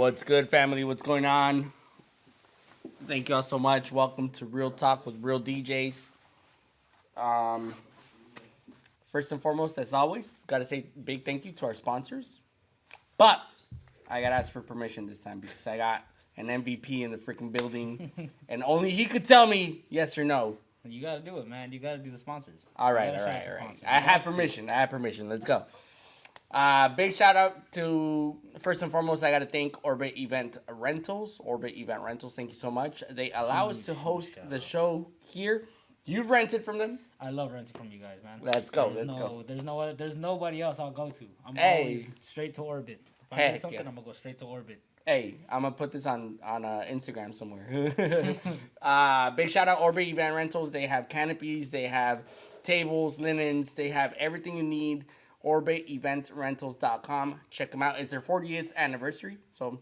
What's good, family? What's going on? Thank y'all so much. Welcome to Real Talk with Real DJs. Um, First and foremost, as always, gotta say big thank you to our sponsors. But I gotta ask for permission this time because I got an MVP in the freaking building, and only he could tell me yes or no. You gotta do it, man. You gotta do the sponsors. All right. I have permission. Let's go. Big shout out to, first and foremost, I got to thank Orbit Event Rentals. Orbit Event Rentals, thank you so much. They allow us to host the show here. You've rented from them? I love renting from you guys, man. Let's go. There's nobody else I'll go to. I'm always straight to Orbit. If I need something, I'm gonna go straight to Orbit. Hey, I'm gonna put this on Instagram somewhere. Big shout out Orbit Event Rentals. They have canopies, they have tables, linens, they have everything you need. OrbitEventRentals.com. Check them out. It's their 40th anniversary, so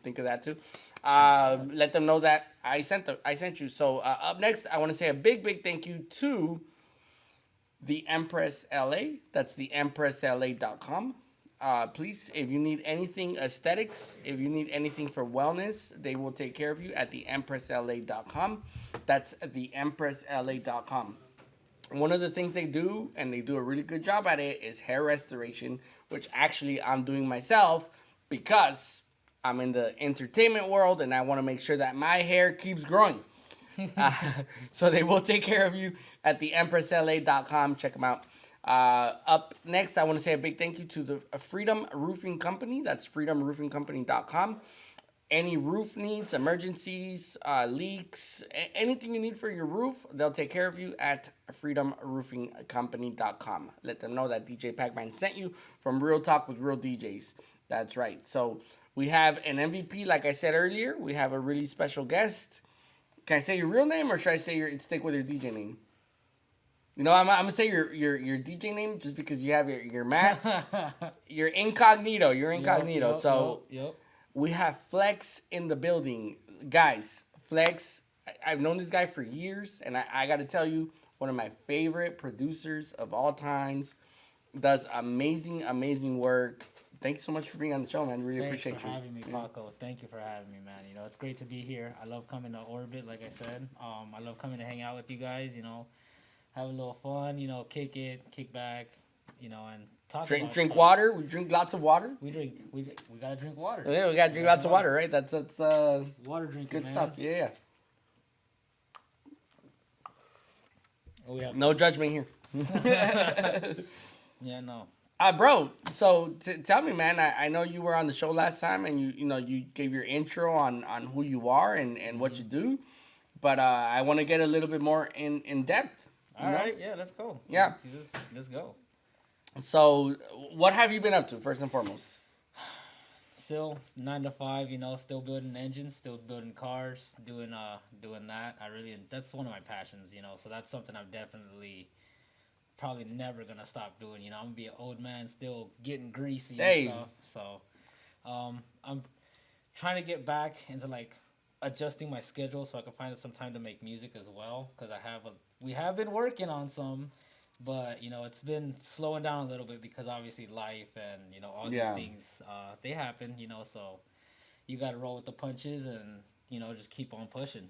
think of that too. Let them know that I sent you. So up next, I want to say a big thank you to the Empress LA. That's the EmpressLA.com. Please, if you need anything aesthetics, if you need anything for wellness, they will take care of you at the EmpressLA.com. That's the EmpressLA.com. One of the things they do, and they do a really good job at it, is hair restoration, which actually I'm doing myself because I'm in the entertainment world and I want to make sure that my hair keeps growing. So they will take care of you at the EmpressLA.com. Check them out. Up next, I want to say a big thank you to the Freedom Roofing Company. That's freedomroofingcompany.com. Any roof needs, emergencies, leaks, anything you need for your roof, they'll take care of you at freedomroofingcompany.com. Let them know that DJ Pakman sent you from Real Talk with Real DJs. That's right. So we have an MVP, like I said earlier. We have a really special guest. Can I say your real name, or should I say stick with your DJ name? I'm gonna say your DJ name just because you have your mask. You're incognito. Yep. We have Flex in the building. Guys, Flex, I've known this guy for years, and I got to tell you, one of my favorite producers of all times. Does amazing work. Thanks so much for being on the show, man. Really appreciate you. Thanks for having me, Paco. Thank you for having me, man. It's great to be here. I love coming to Orbit, like I said. I love coming to hang out with you guys, have a little fun, kick back, and talk drink stuff. water. We drink lots of water. We gotta drink water. Yeah, we gotta drink lots of water, right? That's water drinking, good man. stuff. Yeah. Oh, yeah. No judgment here. Yeah, no. Bro, so tell me, man, I know you were on the show last time and you gave your intro on who you are and what you do, but I want to get a little bit more in depth. All right, yeah, let's go. Yeah. Let's go. So, what have you been up to, first and foremost? Still 9 to 5, still building engines, still building cars, doing that. That's one of my passions, so that's something I'm definitely probably never gonna stop doing. I'm gonna be an old man still getting greasy and stuff. So I'm trying to get back into adjusting my schedule so I can find some time to make music as well, because we have been working on some, but it's been slowing down a little bit because obviously life and all these things they happen, so you got to roll with the punches and just keep on pushing.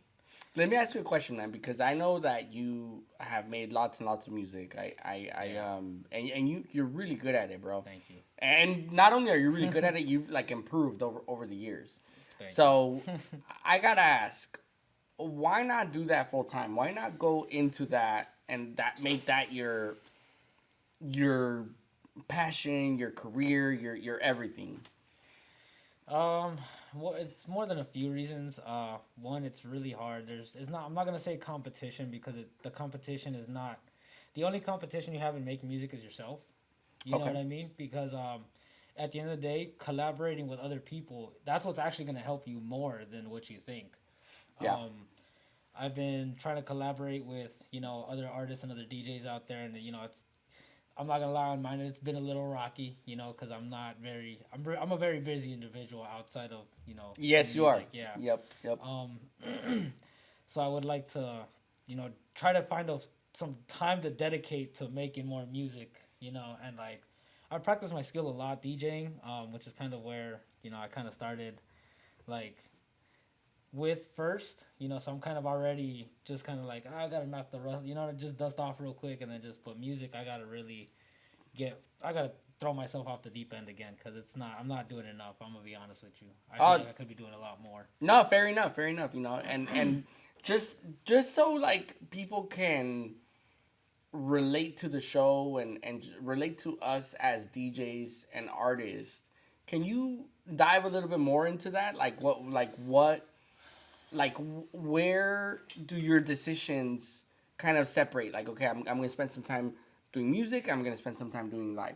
Let me ask you a question, man, because I know that you have made lots and lots of music. And you're really good at it, bro. Thank you. And not only are you really good at it, you've improved over the years. So I gotta ask, why not do that full time? Why not go into that and make that your passion, your career, your everything? Well, it's more than a few reasons. One, it's really hard. I'm not gonna say competition because the competition is not the only competition you have in making music is yourself. You know what I mean? Because at the end of the day, collaborating with other people, that's what's actually gonna help you more than what you think. Yeah. I've been trying to collaborate with other artists and other DJs out there, and I'm not gonna lie on mine. It's been a little rocky, because I'm a very busy individual outside of Yes, music. you are. Yeah. Yep. So I would like to try to find some time to dedicate to making more music, and I practice my skill a lot DJing, which is kind of where I kind of started like with first, so I'm kind of already just kind of like, I gotta knock the rust, just dust off real quick, and then just put music. I gotta really I gotta throw myself off the deep end again, because I'm not doing enough. I'm gonna be honest with you. I feel like I could be doing a lot more. No, fair enough, and just so like people can relate to the show and relate to us as DJs and artists. Can you dive a little bit more into that? Where do your decisions kind of separate? Like, okay, I'm going to spend some time doing music. I'm going to spend some time doing live.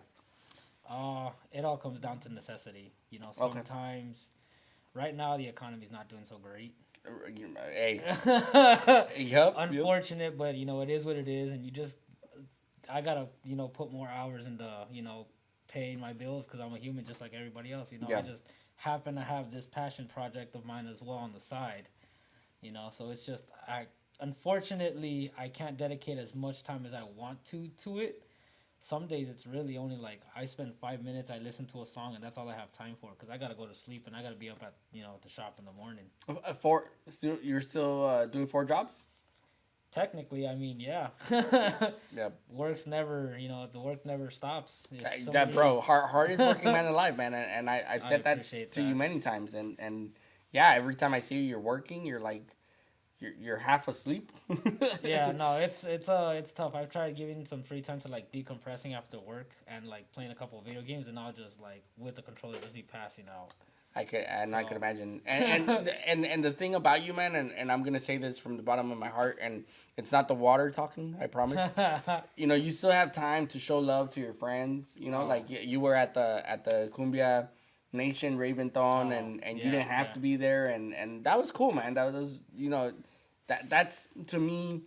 It all comes down to necessity. Sometimes, right now, the economy's not doing so great. Hey. Yep. Unfortunate, but, it is what it is. And I got to, put more hours into, paying my bills, because I'm a human just like everybody else. I just happen to have this passion project of mine as well on the side. So it's just, unfortunately, I can't dedicate as much time as I want to it. Some days it's really only like I spend 5 minutes, I listen to a song, and that's all I have time for, because I got to go to sleep and I got to be up at, the shop in the morning. You're still doing 4 jobs? Technically, I mean, yeah. Yeah. Work's never, the work never stops. That bro, hardest working man alive, man. And I've said that to you many times. And yeah, every time I see you, you're working, you're like, you're half asleep. Yeah, no, it's tough. I've tried giving some free time to like decompressing after work and like playing a couple of video games, and I'll just like with the controller just be passing out. I could imagine. And the thing about you, man, and I'm gonna say this from the bottom of my heart, and it's not the water talking, I promise. You still have time to show love to your friends. Like you were at the Cumbia Nation Raventhon, and you didn't have to be there, and that was cool, man. That was that's to me.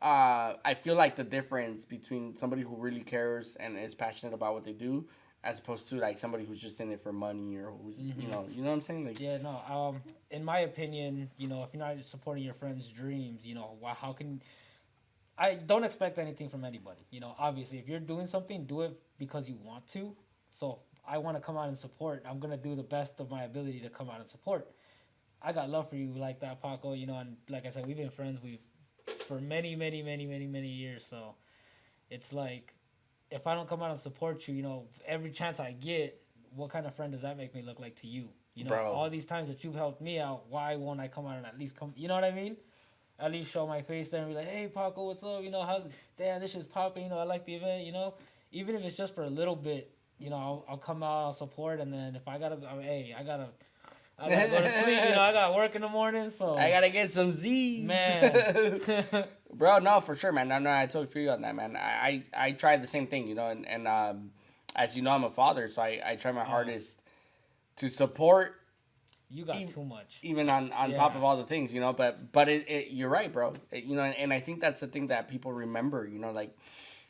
I feel like the difference between somebody who really cares and is passionate about what they do, as opposed to like somebody who's just in it for money, or who's you know what I'm saying? Like, yeah, no. In my opinion, if you're not supporting your friends' dreams, how can I don't expect anything from anybody. Obviously, if you're doing something, do it because you want to. So if I want to come out and support, I'm gonna do the best of my ability to come out and support. I got love for you like that, Paco. And like I said, we've been friends for many, many, many, many, many years. So it's like, if I don't come out and support you, every chance I get, what kind of friend does that make me look like to you? Bro. All these times that you've helped me out, why won't I come out and at least come? You know what I mean? At least show my face there and be like, hey, Paco, what's up? How's it? Damn, this shit's popping. I like the event. Even if it's just for a little bit, I'll come out, I'll support, and then if I gotta go to sleep. I got work in the morning, so I gotta get some Z's, man. Bro, no, for sure, man. No, I totally feel you on that, man. I tried the same thing, and as you know, I'm a father, so I try my hardest to support. You got too much, even on top of all the things, But you're right, bro. And I think that's the thing that people remember, like,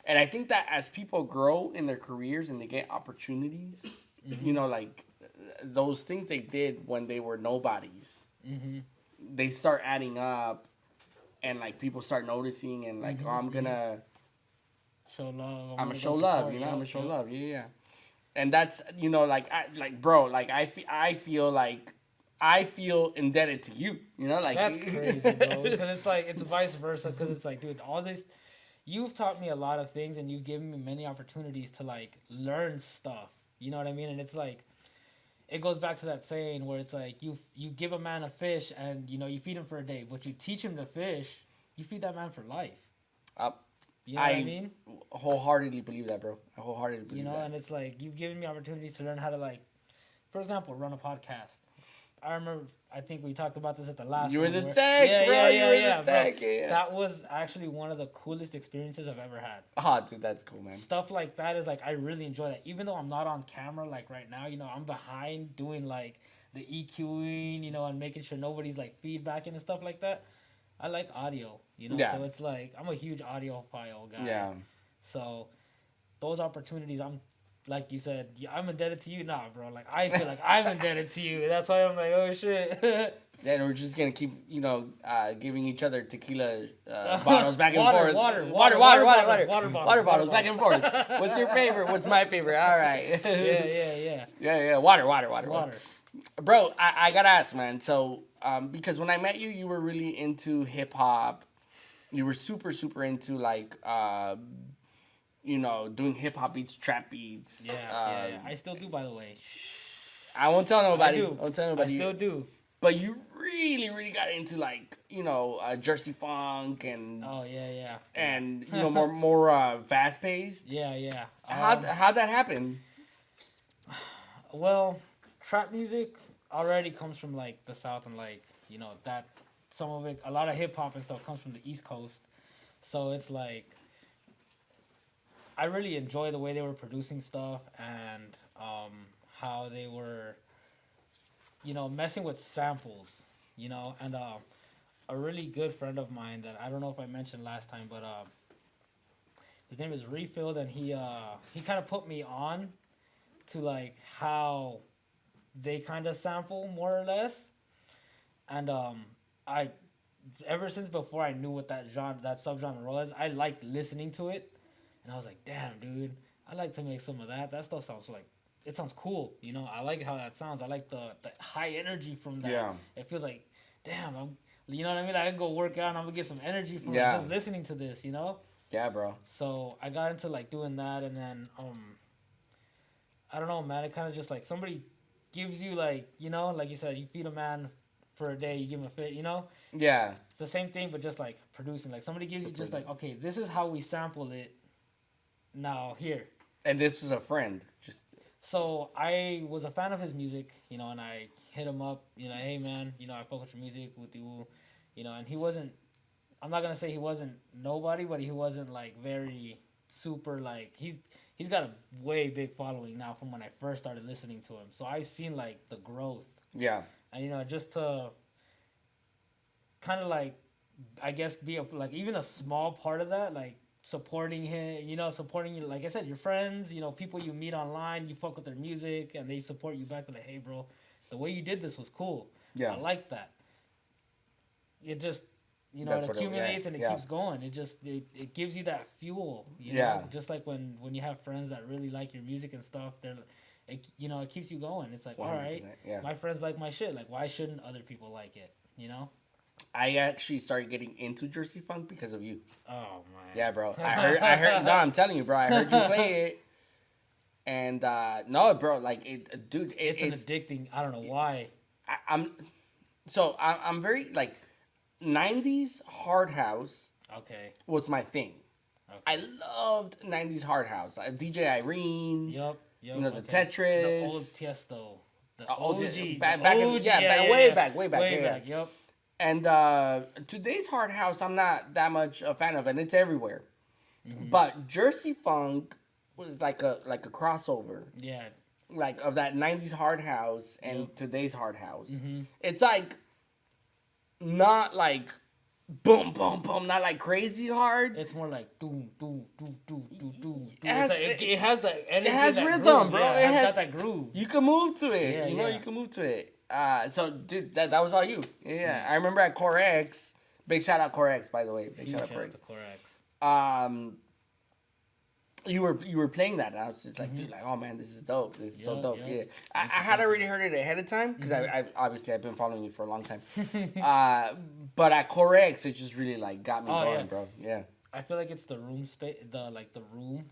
and I think that as people grow in their careers and they get opportunities, like those things they did when they were nobodies, they start adding up, and like people start noticing, and like, oh, I'm gonna show love. I'm gonna show love, I'm gonna show love, yeah. And that's bro, like I feel indebted to you, like that's crazy, bro. Because it's vice versa. Because it's like, dude, all this, you've taught me a lot of things, and you've given me many opportunities to like learn stuff. You know what I mean? And it's like, it goes back to that saying where it's like, you give a man a fish and you feed him for a day, but you teach him to fish, you feed that man for life. You know what I mean? Wholeheartedly believe that, bro. I wholeheartedly believe that. And it's like, you've given me opportunities to learn how to, like, for example, run a podcast. I remember, I think we talked about this at the last. You were the tech, bro. You were the tech. Yeah. That was actually one of the coolest experiences I've ever had. Oh, dude, that's cool, man. Stuff like that is like, I really enjoy that. Even though I'm not on camera like right now, I'm behind doing like the EQing, and making sure nobody's like feedbacking and stuff like that. I like audio, Yeah. So it's like, I'm a huge audiophile guy. Yeah. So those opportunities, like you said, I'm indebted to you. Nah, bro. Like, I feel like I'm indebted to you. That's why I'm like, oh, shit. Then we're just going to keep, giving each other tequila bottles back and forth. Water bottles back and forth. What's your favorite? What's my favorite? All right. Yeah. Yeah. Water. Bro, I gotta ask, man. So, because when I met you, you were really into hip hop. You were super, super into like, doing hip hop beats, trap beats. Yeah, yeah, yeah. I still do, by the way. I won't tell I nobody. I do. won't tell I nobody. still do. But you really, really got into like, Jersey funk and Oh yeah, yeah. and more fast paced. Yeah, yeah. How'd that happen? Well, trap music already comes from like the south and like that some of it, a lot of hip hop and stuff comes from the East Coast. So it's like I really enjoy the way they were producing stuff and how they were, messing with samples, and a really good friend of mine that I don't know if I mentioned last time, but his name is Refilled, and he kind of put me on to like how they kind of sample more or less, and I ever since before I knew what that subgenre was, I liked listening to it, and I was like, damn, dude, I like to make some of that. That stuff sounds like it sounds cool, I like how that sounds. I like the high energy from that. Yeah. It feels like, damn, you know what I mean? I can go work out and I'm gonna get some energy from Yeah. just listening to this, Yeah, bro. So I got into like doing that, and then I don't know, man. It kind of just like somebody gives you like like you said, you feed a man for a day, you give him a fit, Yeah. It's the same thing, but just like producing. Like somebody gives you just like, okay, this is how we sample it. Now here. And this was a friend. Just So I was a fan of his music, and I hit him up, hey man, I fuck with your music, wooty woo, and he wasn't. I'm not gonna say he wasn't nobody, but he wasn't like very super like he's got a way big following now from when I first started listening to him. So I've seen like the growth. Yeah. And just to kind of like I guess be like even a small part of that, like supporting him, supporting you, like I said, your friends, people you meet online, you fuck with their music and they support you back. Like, hey bro, the way you did this was cool. Yeah. I like that. It just it That's accumulates and it yeah. keeps going. It just it gives you that fuel, Yeah. Just like when you have friends that really like your music and stuff, it keeps you going. It's like, all right, yeah. my friends like my shit. Like, why shouldn't other people like it? I actually started getting into Jersey funk because of you. Oh man. Yeah, bro. I heard. No, I'm telling you, bro. I heard you play it, and no, bro. Like it, dude. It's an addicting. I don't know why. I'm very like 90s hard house. Okay. Was my thing. Okay. I loved 90s hard house. DJ Irene. Yep. The Tetris. The old Tiesto. The OG. Way back. Way back. Yep. And today's hard house, I'm not that much a fan of, and it's everywhere. Mm-hmm. But Jersey funk was like a crossover. Yeah. Like of that 90s hard house and today's hard house. Mm-hmm. It's like not like boom, boom, boom, not like crazy hard. It's more like doom, doom, doom, doom, doom, doom. It has the energy. It has rhythm, groove. bro. Yeah, it has got that groove. You can move to it. Yeah, you can move to it. So, dude, that was all you. Yeah, I remember at Core X. Big shout out Core X, by the way. Big shout out Core X. You were playing that, and I was just like, dude, like, oh man, this is dope. This is so dope. Yeah, I had already heard it ahead of time because I've been following you for a long time. But at Core X, it just really like got me going, bro. Yeah. I feel like it's the room space, the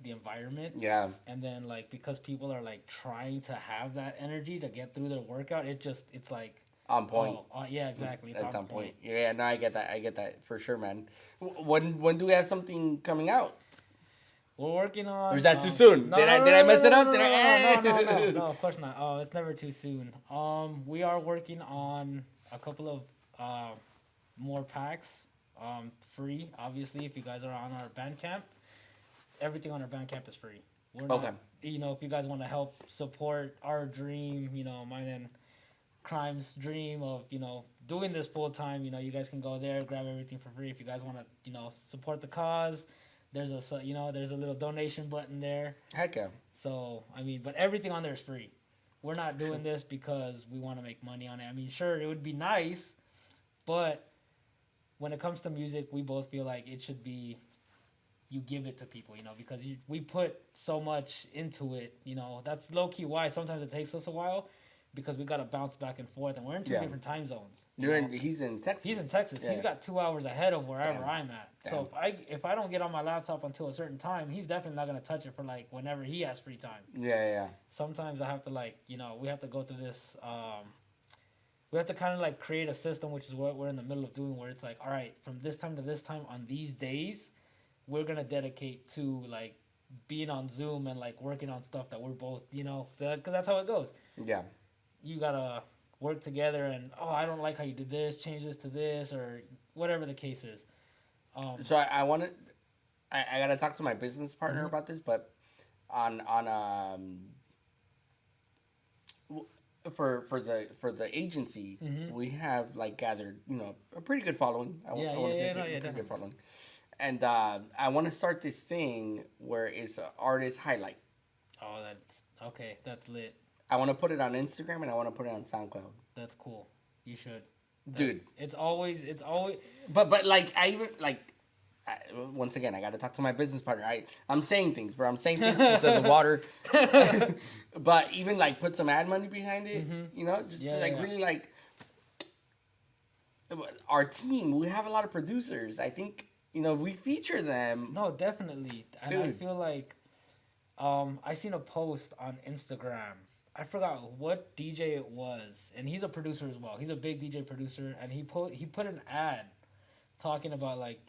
environment. Yeah. And then like because people are like trying to have that energy to get through their workout, it's like on point. Yeah, exactly. It's on point. Yeah, no, I get that for sure, man. When do we have something coming out? We're working on. Or is that too soon? Did I mess it up? No, of course not. Oh, it's never too soon. We are working on a couple of more packs. Free, obviously, if you guys are on our Bandcamp. Everything on our Bandcamp is free. We're not, if you guys want to help support our dream, mine and Crime's dream of, doing this full time, you guys can go there, grab everything for free. If you guys want to, support the cause, there's a little donation button there. Heck yeah. So, but everything on there is free. We're not doing this because we want to make money on it. Sure, it would be nice, but when it comes to music, we both feel like it should be, you give it to people, because we put so much into it, that's low-key why sometimes it takes us a while, because we got to bounce back and forth, and we're in two different time zones. He's in Texas. He's in Texas. Yeah. He's got 2 hours ahead of wherever I'm at. Damn. So if I don't get on my laptop until a certain time, he's definitely not gonna touch it for like whenever he has free time. Yeah. Sometimes I have to we have to go through this. We have to kind of like create a system, which is what we're in the middle of doing, where it's like, all right, from this time to this time on these days, we're gonna dedicate to like being on Zoom and like working on stuff that we're both, because that's how it goes. Yeah. You gotta work together, and I don't like how you did this, change this to this, or whatever the case is. So I want to, I gotta talk to my business partner about this, but for the agency, we have like gathered a pretty good following. I want to say pretty good following, and I want to start this thing where it's artist highlight. Oh, that's okay. That's lit. I want to put it on Instagram and I want to put it on SoundCloud. That's cool. You should. Dude. It's always. But like once again, I got to talk to my business partner. I'm saying things, bro. I'm saying things instead of the water. But even like put some ad money behind it, really like our team. We have a lot of producers. I think we feature them. No, definitely. And dude. I feel like I seen a post on Instagram. I forgot what DJ it was, and he's a producer as well. He's a big DJ producer, and he put an ad talking about like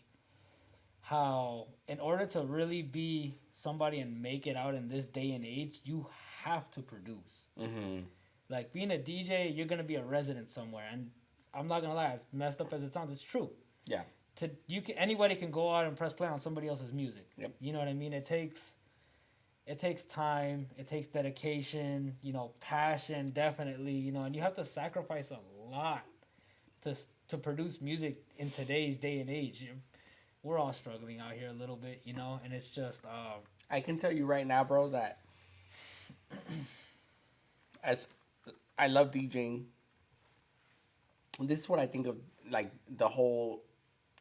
how in order to really be somebody and make it out in this day and age, you have to produce. Mm-hmm. Like being a DJ, you're gonna be a resident somewhere, and I'm not gonna lie, as messed up as it sounds, it's true. Yeah. Anybody can go out and press play on somebody else's music. Yep. You know what I mean? It takes time, it takes dedication, passion, definitely, and you have to sacrifice a lot to produce music in today's day and age. We're all struggling out here a little bit, and it's just... I can tell you right now, bro, that as I love DJing, this is what I think of, like, the whole,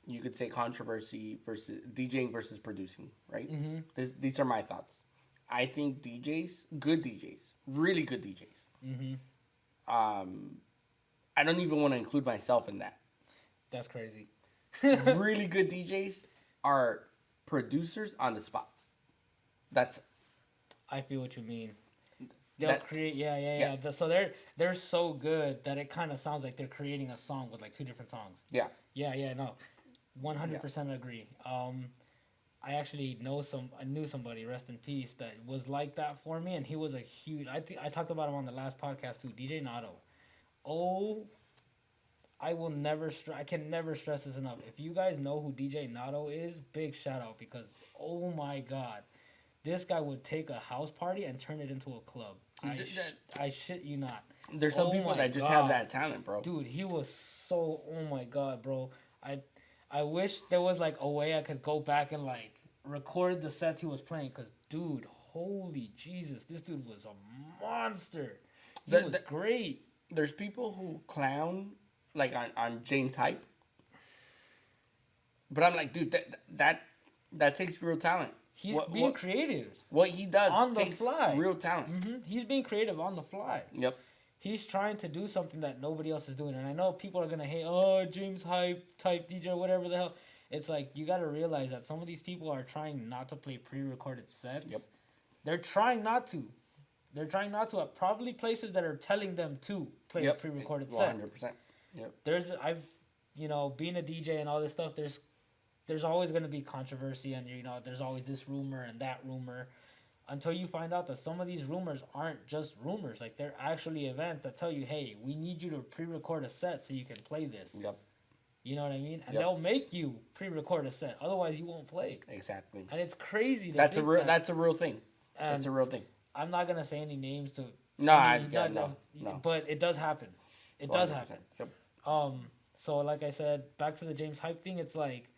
you could say, controversy versus DJing versus producing, right? Mm-hmm. These are my thoughts. I think good DJs, really good DJs. Mm-hmm. I don't even want to include myself in that. That's crazy. Really good DJs are producers on the spot. I feel what you mean. They'll create, yeah. So they're so good that it kind of sounds like they're creating a song with like two different songs. Yeah. Yeah, no, 100% agree. I actually knew somebody, rest in peace, that was like that for me, and he was a huge. I talked about him on the last podcast too. DJ Nato. I can never stress this enough. If you guys know who DJ Nato is, big shout out, because oh my god, this guy would take a house party and turn it into a club. I shit you not. There's some people that just have that talent, bro. Dude, he was so, oh my god, bro. I wish there was like a way I could go back and like record the sets he was playing, because dude, holy Jesus, this dude was a monster. He was great. There's people who clown like on James Hype, but I'm like, dude, that takes real talent. He's being creative. What he does on the takes fly. Real talent. Mm-hmm. He's being creative on the fly. Yep. He's trying to do something that nobody else is doing. And I know people are going to hate, James Hype type DJ, whatever the hell. It's like, you got to realize that some of these people are trying not to play pre-recorded sets. Yep. They're trying not to. They're trying not to at probably places that are telling them to play a pre-recorded set. 100%. Yep. Being a DJ and all this stuff, there's always going to be controversy, and there's always this rumor and that rumor, until you find out that some of these rumors aren't just rumors. Like, they're actually events that tell you, hey, we need you to pre-record a set so you can play this. Yep. You know what I mean? And they'll make you pre-record a set, otherwise you won't play. Exactly. And it's crazy. That's a real thing. That's a real thing. I'm not gonna say any names to. No. But it does happen. It 100%. Does happen. Yep. So like I said, back to the James Hype thing. It's like,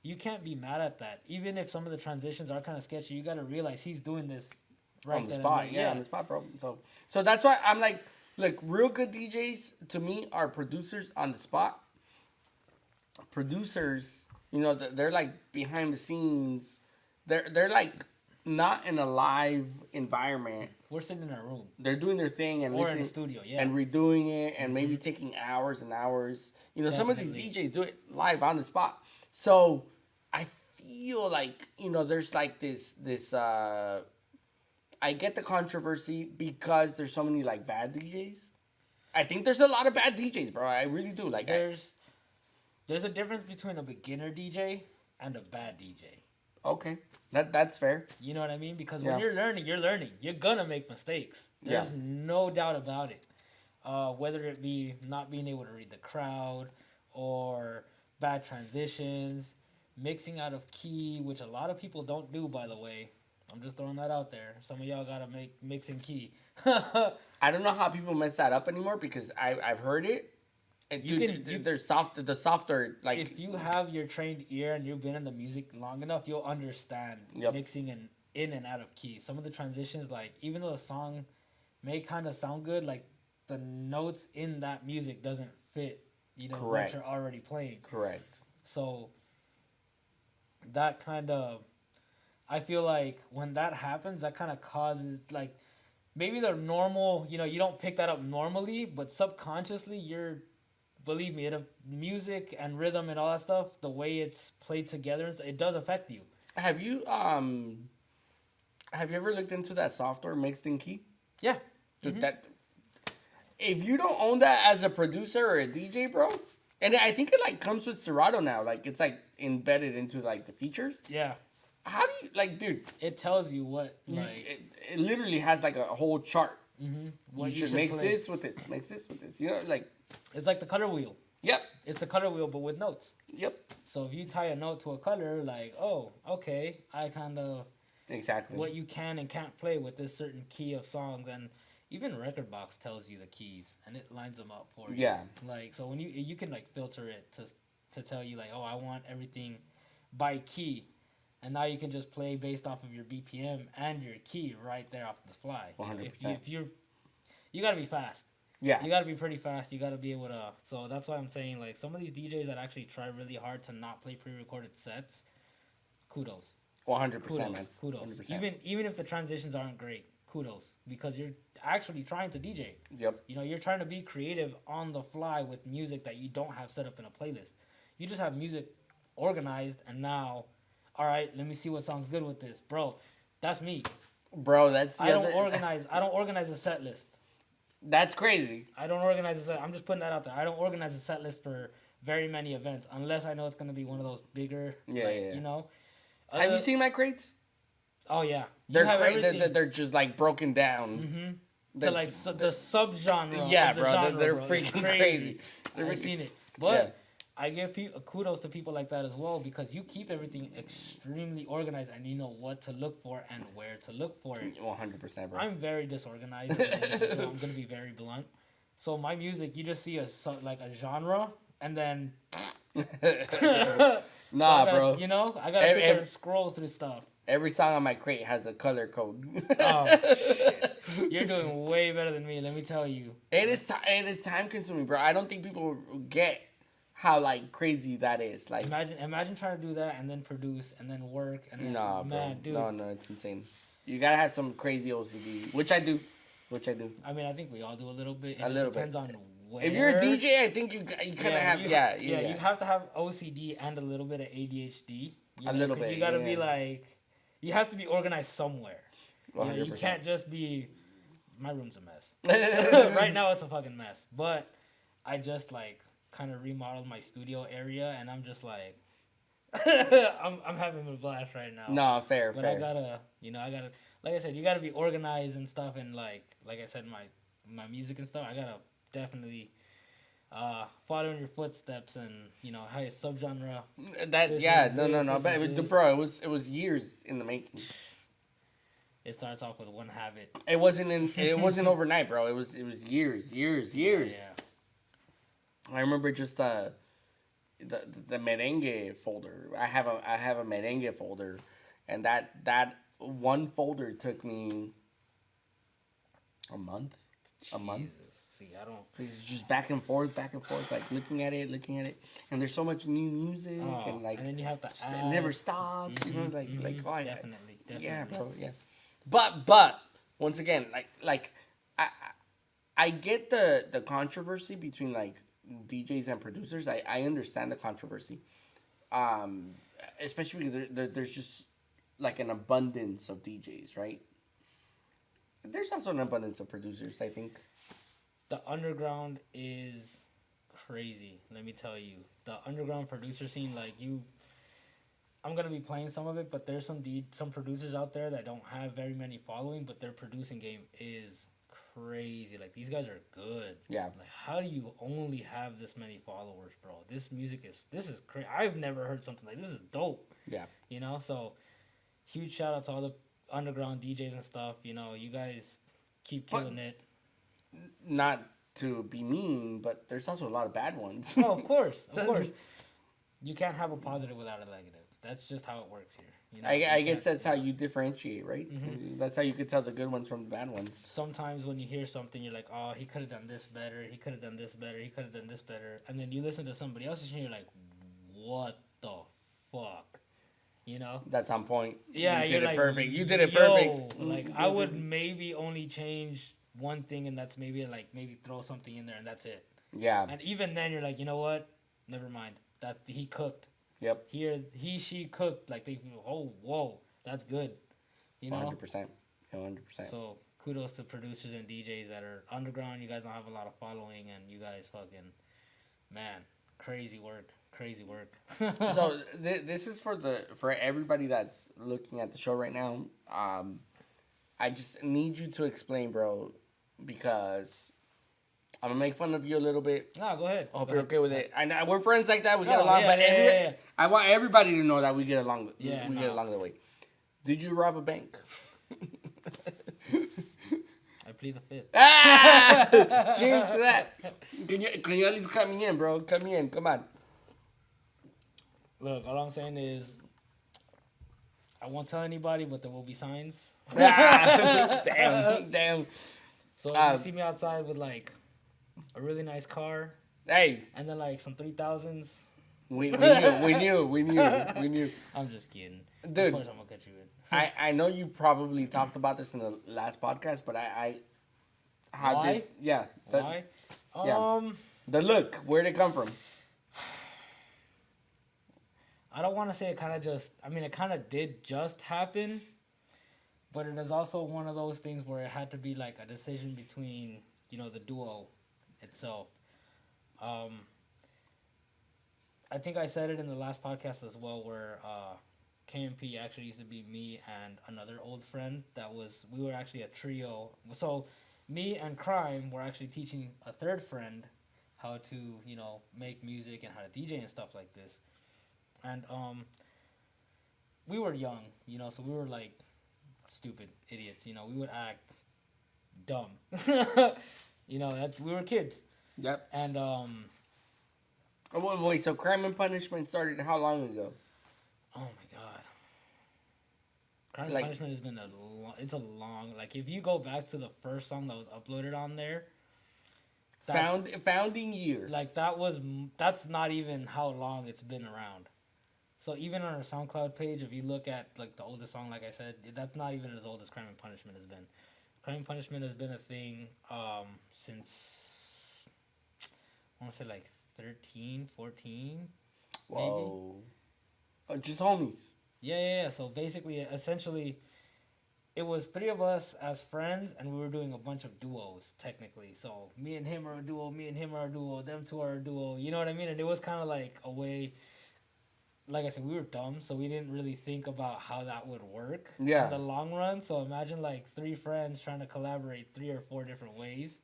you can't be mad at that. Even if some of the transitions are kind of sketchy, you got to realize he's doing this right on the spot. Yeah, on the spot, bro. So that's why I'm like, look, real good DJs to me are producers on the spot. Producers, they're like behind the scenes. They're like not in a live environment. We're sitting in our room. They're doing their thing and Or in listening, the studio, yeah. and redoing it, and maybe taking hours and hours. You know, some of these DJs do it live on the spot. So I feel like, you know, there's like this I get the controversy because there's so many like bad DJs. I think there's a lot of bad DJs, bro. I really do. Like there's a difference between a beginner DJ and a bad DJ. Okay, that's fair. You know what I mean? Because when you're learning. You're gonna make mistakes. There's no doubt about it. Whether it be not being able to read the crowd, or bad transitions, mixing out of key, which a lot of people don't do, by the way. I'm just throwing that out there. Some of y'all gotta make mixing key. I don't know how people mess that up anymore because I've heard it. And there's the softer, like, if you have your trained ear and you've been in the music long enough, you'll understand mixing in and out of key. Some of the transitions, like, even though the song may kind of sound good, like, the notes in that music doesn't fit, you know, what you're already playing. Correct. So that kind of, I feel like when that happens, that kind of causes, like, maybe the normal, you know, you don't pick that up normally, but subconsciously believe me, music and rhythm and all that stuff, the way it's played together, it does affect you. Have you ever looked into that software, Mixed in Key? Yeah. Dude, if you don't own that as a producer or a DJ, bro, and I think it like comes with Serato now, like it's like embedded into like the features. Yeah. How do you like, dude? It tells you what, like, it literally has like a whole chart. What you should mix this with this, mix this with this. You know, like, it's like the color wheel. Yep. It's the color wheel, but with notes. Yep. So if you tie a note to a color, like, oh, okay, I kind of exactly what you can and can't play with this certain key of songs, and even Record Box tells you the keys and it lines them up for you. Yeah. Like, so when you can like filter it to tell you like, oh, I want everything by key. And now you can just play based off of your BPM and your key right there off the fly. 100%. If you got to be fast. Yeah. You got to be pretty fast. You got to be able to. So that's why I'm saying, like, some of these DJs that actually try really hard to not play pre-recorded sets, kudos. 100%, man. Kudos. 100%. Even if the transitions aren't great, kudos. Because you're actually trying to DJ. Yep. You know, you're trying to be creative on the fly with music that you don't have set up in a playlist. You just have music organized, and now, all right, let me see what sounds good with this. Bro, that's me. Bro, that's I don't organize a set list. That's crazy. I don't organize a set. I'm just putting that out there. I don't organize a set list for very many events unless I know it's going to be one of those bigger, you know. Have you seen my crates? Oh, yeah. They're just, like, broken down. Mm-hmm. To, like, the subgenre. Yeah, the bro. genre, They're bro. freaking crazy. I've seen it. But I give kudos to people like that as well, because you keep everything extremely organized and you know what to look for and where to look for it. 100%, bro. I'm very disorganized. I'm going to be very blunt. So my music, you just see a genre, and then... bro. You know, I got to sit there and scroll through stuff. Every song on my crate has a color code. Oh, shit. You're doing way better than me, let me tell you. It is time consuming, bro. I don't think people get how, like, crazy that is. Like, imagine trying to do that and then produce and then work and then bro. dude. No, it's insane. You gotta have some crazy OCD, which I do. I mean, I think we all do a little bit. It just depends on where. If you're a DJ, I think you kind of have you have to have OCD and a little bit of ADHD. A little bit. You gotta be like, you have to be organized somewhere. 100%. You can't just be. My room's a mess. Right now, it's a fucking mess. But I just like kind of remodeled my studio area, and I'm just like, I'm having a blast right now. No, fair. But I gotta, like I said, you gotta be organized and stuff, and like I said, my music and stuff, I gotta definitely follow in your footsteps, and how your subgenre. But bro, it was years in the making. It starts off with one habit. It wasn't overnight, bro. It was years. Yeah. I remember just the merengue folder. I have a merengue folder, and that one folder took me a month. Jesus. See, I don't. It's just back and forth, like looking at it, and there's so much new music, and like, and then you have to. It never stops, definitely. Definitely. Yeah, bro. Yeah. But once again, I get the controversy between like DJs and producers. I understand the controversy. Especially because there's just like an abundance of DJs, right? There's also an abundance of producers, I think. The underground is crazy. Let me tell you, the underground producer scene, like you. I'm gonna be playing some of it, but there's some producers out there that don't have very many following, but their producing game is crazy. Like these guys are good. Yeah. Like how do you only have this many followers, bro? This is crazy. I've never heard something like this. Is dope. Yeah. You know, so huge shout out to all the underground DJs and stuff. You know, you guys keep killing it. Not to be mean, but there's also a lot of bad ones. Oh, of course. You can't have a positive without a negative. That's just how it works here. You know, I guess that's how you differentiate, right? Mm-hmm. That's how you could tell the good ones from the bad ones. Sometimes when you hear something, you're like, oh, he could have done this better. He could have done this better. He could have done this better. And then you listen to somebody else's and you're like, what the fuck? You know? That's on point. Yeah, you did it like, perfect. You did it perfect. Like, I would maybe only change one thing, and that's maybe throw something in there, and that's it. Yeah. And even then, you're like, you know what? Never mind. That he cooked. Yep. She cooked. Like they feel, oh, whoa, that's good. You know. 100%. 100%. So kudos to producers and DJs that are underground. You guys don't have a lot of following, and you guys fucking, man, crazy work. So this is for everybody that's looking at the show right now. I just need you to explain, bro, because I'm gonna make fun of you a little bit. No, go ahead. I hope you're okay with it. I know we're friends like that. We get No, along, yeah. I want everybody to know that we get along. Yeah, get along the way. Did you rob a bank? I plead the fifth. Cheers to that. Can you at least cut me in, bro? Cut me in. Come on. Look, all I'm saying is, I won't tell anybody, but there will be signs. Damn. So if you see me outside with like a really nice car, hey, and then like some 3000s. We knew. I'm just kidding, dude. Of course I'm gonna cut you in. I know you probably talked about this in the last podcast, but Why? Why? Yeah. The look, where'd it come from? I don't want to say it kind of did just happen, but it is also one of those things where it had to be like a decision between, you know, the duo itself. I think I said it in the last podcast as well, where KMP actually used to be me and another old friend we were actually a trio. So me and Krime were actually teaching a third friend how to, you know, make music and how to DJ and stuff like this. And we were young, you know, so we were like stupid idiots, you know. We would act dumb, you know. We were kids. Yep. And wait. So Crime and Punishment started how long ago? Oh my god. Crime and Punishment has been it's a long. Like if you go back to the first song that was uploaded on there. Founding year. Like that's not even how long it's been around. So even on our SoundCloud page, if you look at like the oldest song, like I said, that's not even as old as Crime and Punishment has been. Crime and Punishment has been a thing since, I want to say like 13, 14, Whoa. Maybe. Just homies. Yeah. So basically, essentially, it was three of us as friends, and we were doing a bunch of duos, technically. So me and him are a duo, them two are a duo, you know what I mean? And it was kind of like a way... Like I said, we were dumb, so we didn't really think about how that would work in the long run. So imagine like three friends trying to collaborate 3 or 4 different ways.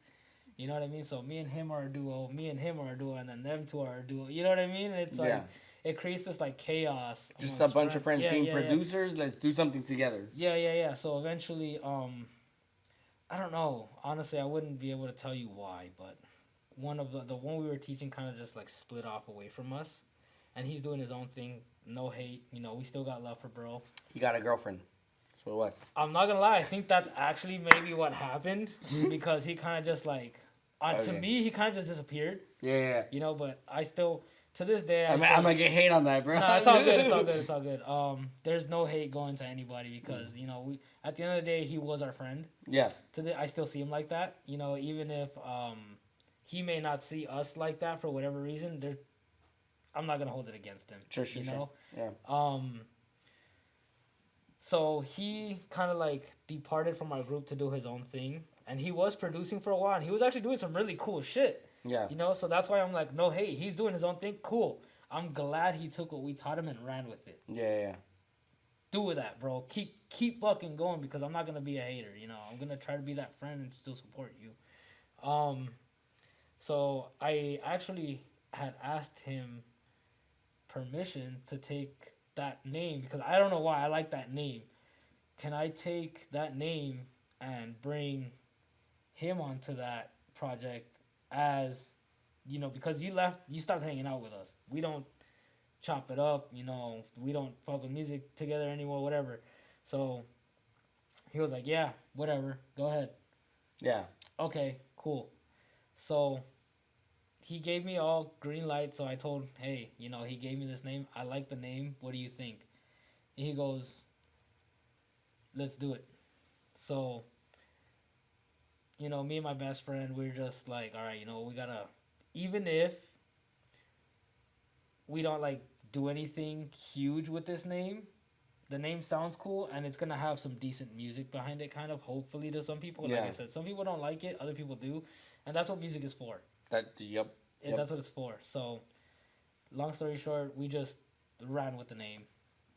You know what I mean? So me and him are a duo, and then them two are a duo. You know what I mean? And it's like, it creates this like chaos. Just a bunch of friends being producers. Let's do something together. Yeah. So eventually, I don't know. Honestly, I wouldn't be able to tell you why, but one of the one we were teaching kind of just like split off away from us. And he's doing his own thing. No hate. You know, we still got love for bro. He got a girlfriend. That's what it was. I'm not going to lie. I think that's actually maybe what happened. Because he kind of just like To me, he kind of just disappeared. Yeah. You know, but I still, to this day, I'm gonna get hate on that, bro. No, it's all good. It's all good. It's all good. There's no hate going to anybody because you know we. At the end of the day, he was our friend. Yeah. I still see him like that. You know, even if he may not see us like that for whatever reason, I'm not gonna hold it against him. Sure. You know. Yeah. So he kind of like departed from our group to do his own thing, and he was producing for a while, and he was actually doing some really cool shit. Yeah. You know, so that's why I'm like, no hate. He's doing his own thing. Cool. I'm glad he took what we taught him and ran with it. Yeah. Do with that, bro. Keep fucking going because I'm not gonna be a hater. You know, I'm gonna try to be that friend and still support you. So I actually had asked him permission to take that name because I don't know why I like that name. Can I take that name and bring him onto that project as, you know, because you stopped hanging out with us. We don't chop it up, you know, we don't fuck with music together anymore, whatever. So he was like, yeah, whatever, go ahead. Yeah. Okay, cool. So he gave me all green light, so I told, hey, you know, he gave me this name. I like the name. What do you think? And he goes, let's do it. So, you know, me and my best friend, we're just like, all right, you know, we gotta, even if we don't like do anything huge with this name, the name sounds cool and it's gonna have some decent music behind it, kind of, hopefully, to some people. Like I said, some people don't like it, other people do, and that's what music is for. Yep. That's what it's for. So, long story short, we just ran with the name.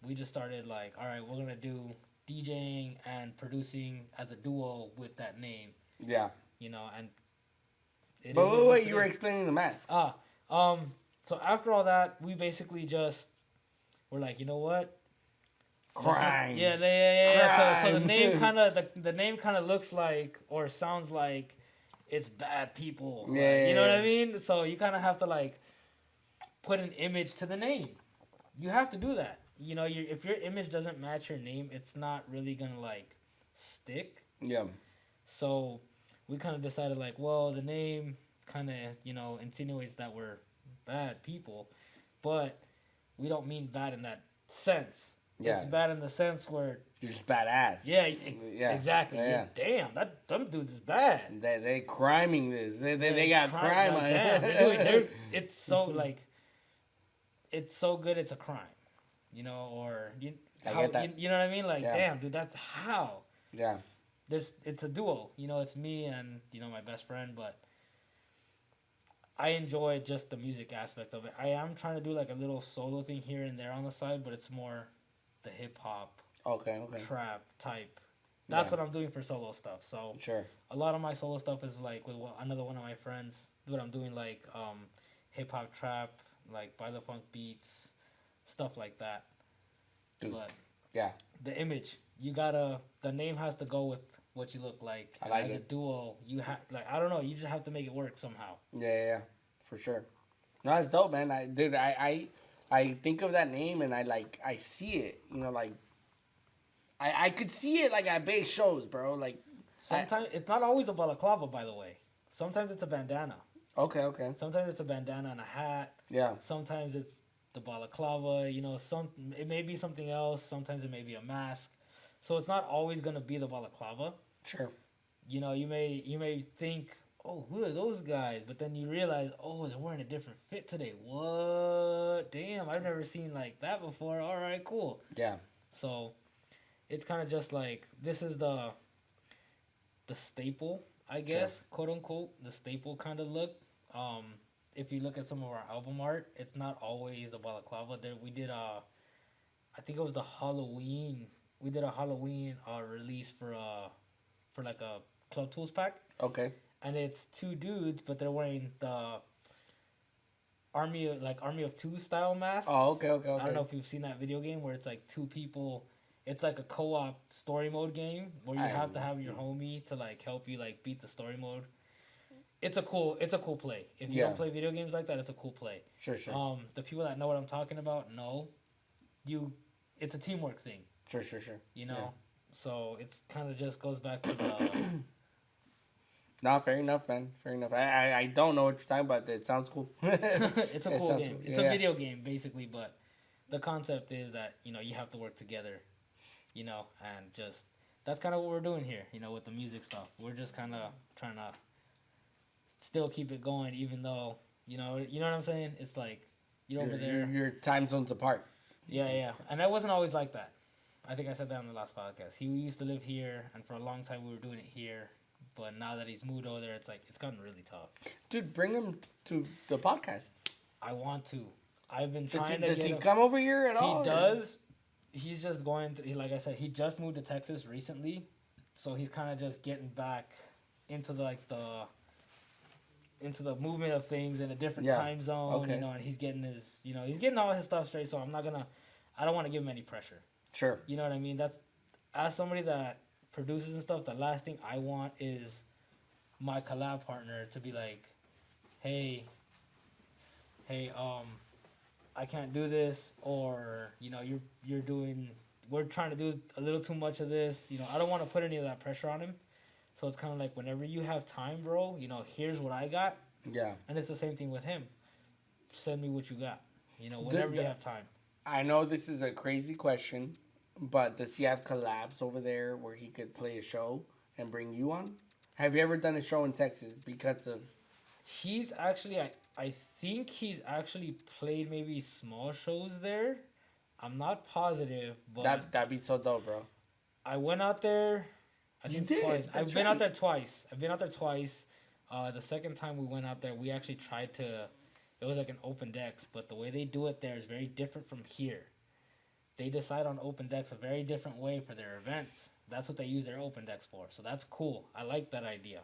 We just started like, all right, we're gonna do DJing and producing as a duo with that name. Yeah. You know, and but wait, you were explaining the mask. So after all that, we basically just were like, you know what? Crime. Yeah. So the name kind of looks like or sounds like it's bad people. Yeah. You know what I mean? So you kind of have to like put an image to the name. You have to do that. You know, if your image doesn't match your name, it's not really gonna like stick. Yeah. So we kind of decided like, well, the name kind of, you know, insinuates that we're bad people, but we don't mean bad in that sense. Yeah. It's bad in the sense where you're just badass. Yeah. Exactly. Yeah. Damn, them dudes is bad. They criming this. They got crime on it. It's so like, it's so good. It's a crime, you know, or you know what I mean? Like, damn, dude, that's how. Yeah. It's a duo, you know. It's me and, you know, my best friend, but I enjoy just the music aspect of it. I am trying to do like a little solo thing here and there on the side, but it's more the hip hop, trap type. That's what I'm doing for solo stuff. So sure, a lot of my solo stuff is like with another one of my friends. What I'm doing like hip hop, trap, like by the funk beats, stuff like that. Dude. But yeah, the image, the name has to go with what you look like. I like as it. a duo, you have like, I don't know, you just have to make it work somehow. Yeah, for sure. No, that's dope, man. I think of that name and I see it. You know, like I could see it like at base shows, bro. Like sometimes it's not always a balaclava, by the way. Sometimes it's a bandana. Okay. Sometimes it's a bandana and a hat. Yeah. Sometimes it's the balaclava. You know, it may be something else. Sometimes it may be a mask. So it's not always gonna be the balaclava. Sure. You know, you may think, oh, who are those guys? But then you realize, oh, they're wearing a different fit today. What? Damn, I've never seen like that before. All right, cool. Yeah. So it's kind of just like, this is the staple, I guess, sure, quote unquote, the staple kind of look. If you look at some of our album art, it's not always the balaclava. We did I think it was the Halloween. We did a Halloween release for like a Club Tools pack. Okay. And it's two dudes, but they're wearing the Army of Two style masks. Oh, okay. I don't know if you've seen that video game where it's like two people. It's like a co-op story mode game where you have to have your homie to like help you like beat the story mode. It's a cool play. If you don't play video games like that, it's a cool play. Sure. The people that know what I'm talking about know. It's a teamwork thing. Sure. You know, so it's kind of just goes back to the No, fair enough, man. Fair enough. I don't know what you're talking about. It sounds cool. It's a It cool sounds game. cool. It's Yeah. a video game basically, but the concept is that you have to work together, and just that's kind of what we're doing here, with the music stuff. We're just kind of trying to still keep it going, even though you know what I'm saying. It's like you're over there. Your time zones apart. Yeah, and that wasn't always like that. I think I said that on the last podcast. He used to live here, and for a long time we were doing it here. But now that he's moved over there, it's like it's gotten really tough. Dude, bring him to the podcast. I want to. I've been trying to. Does get he him. come over here at all? He does. He's just going through. Like I said, he just moved to Texas recently, so he's kind of just getting back into into the movement of things in a different time zone. Okay. And he's getting he's getting all his stuff straight. So I don't want to give him any pressure. Sure. You know what I mean? That's as somebody that produces and stuff. The last thing I want is my collab partner to be like, hey, I can't do this, or we're trying to do a little too much of this. I don't want to put any of that pressure on him. So it's kind of like whenever you have time, bro. Here's what I got. Yeah. And it's the same thing with him. Send me what you got. Whenever you have time. I know this is a crazy question, but does he have collabs over there where he could play a show and bring you on? Have you ever done a show in Texas because of? He's actually, I think he's actually played maybe small shows there. I'm not positive, but That'd be so dope, bro. I went out there. I You think did. twice. That's I've been right. out there twice. The second time we went out there, we actually tried to. It was like an open decks, but the way they do it there is very different from here. They decide on open decks a very different way for their events. That's what they use their open decks for. So that's cool. I like that idea.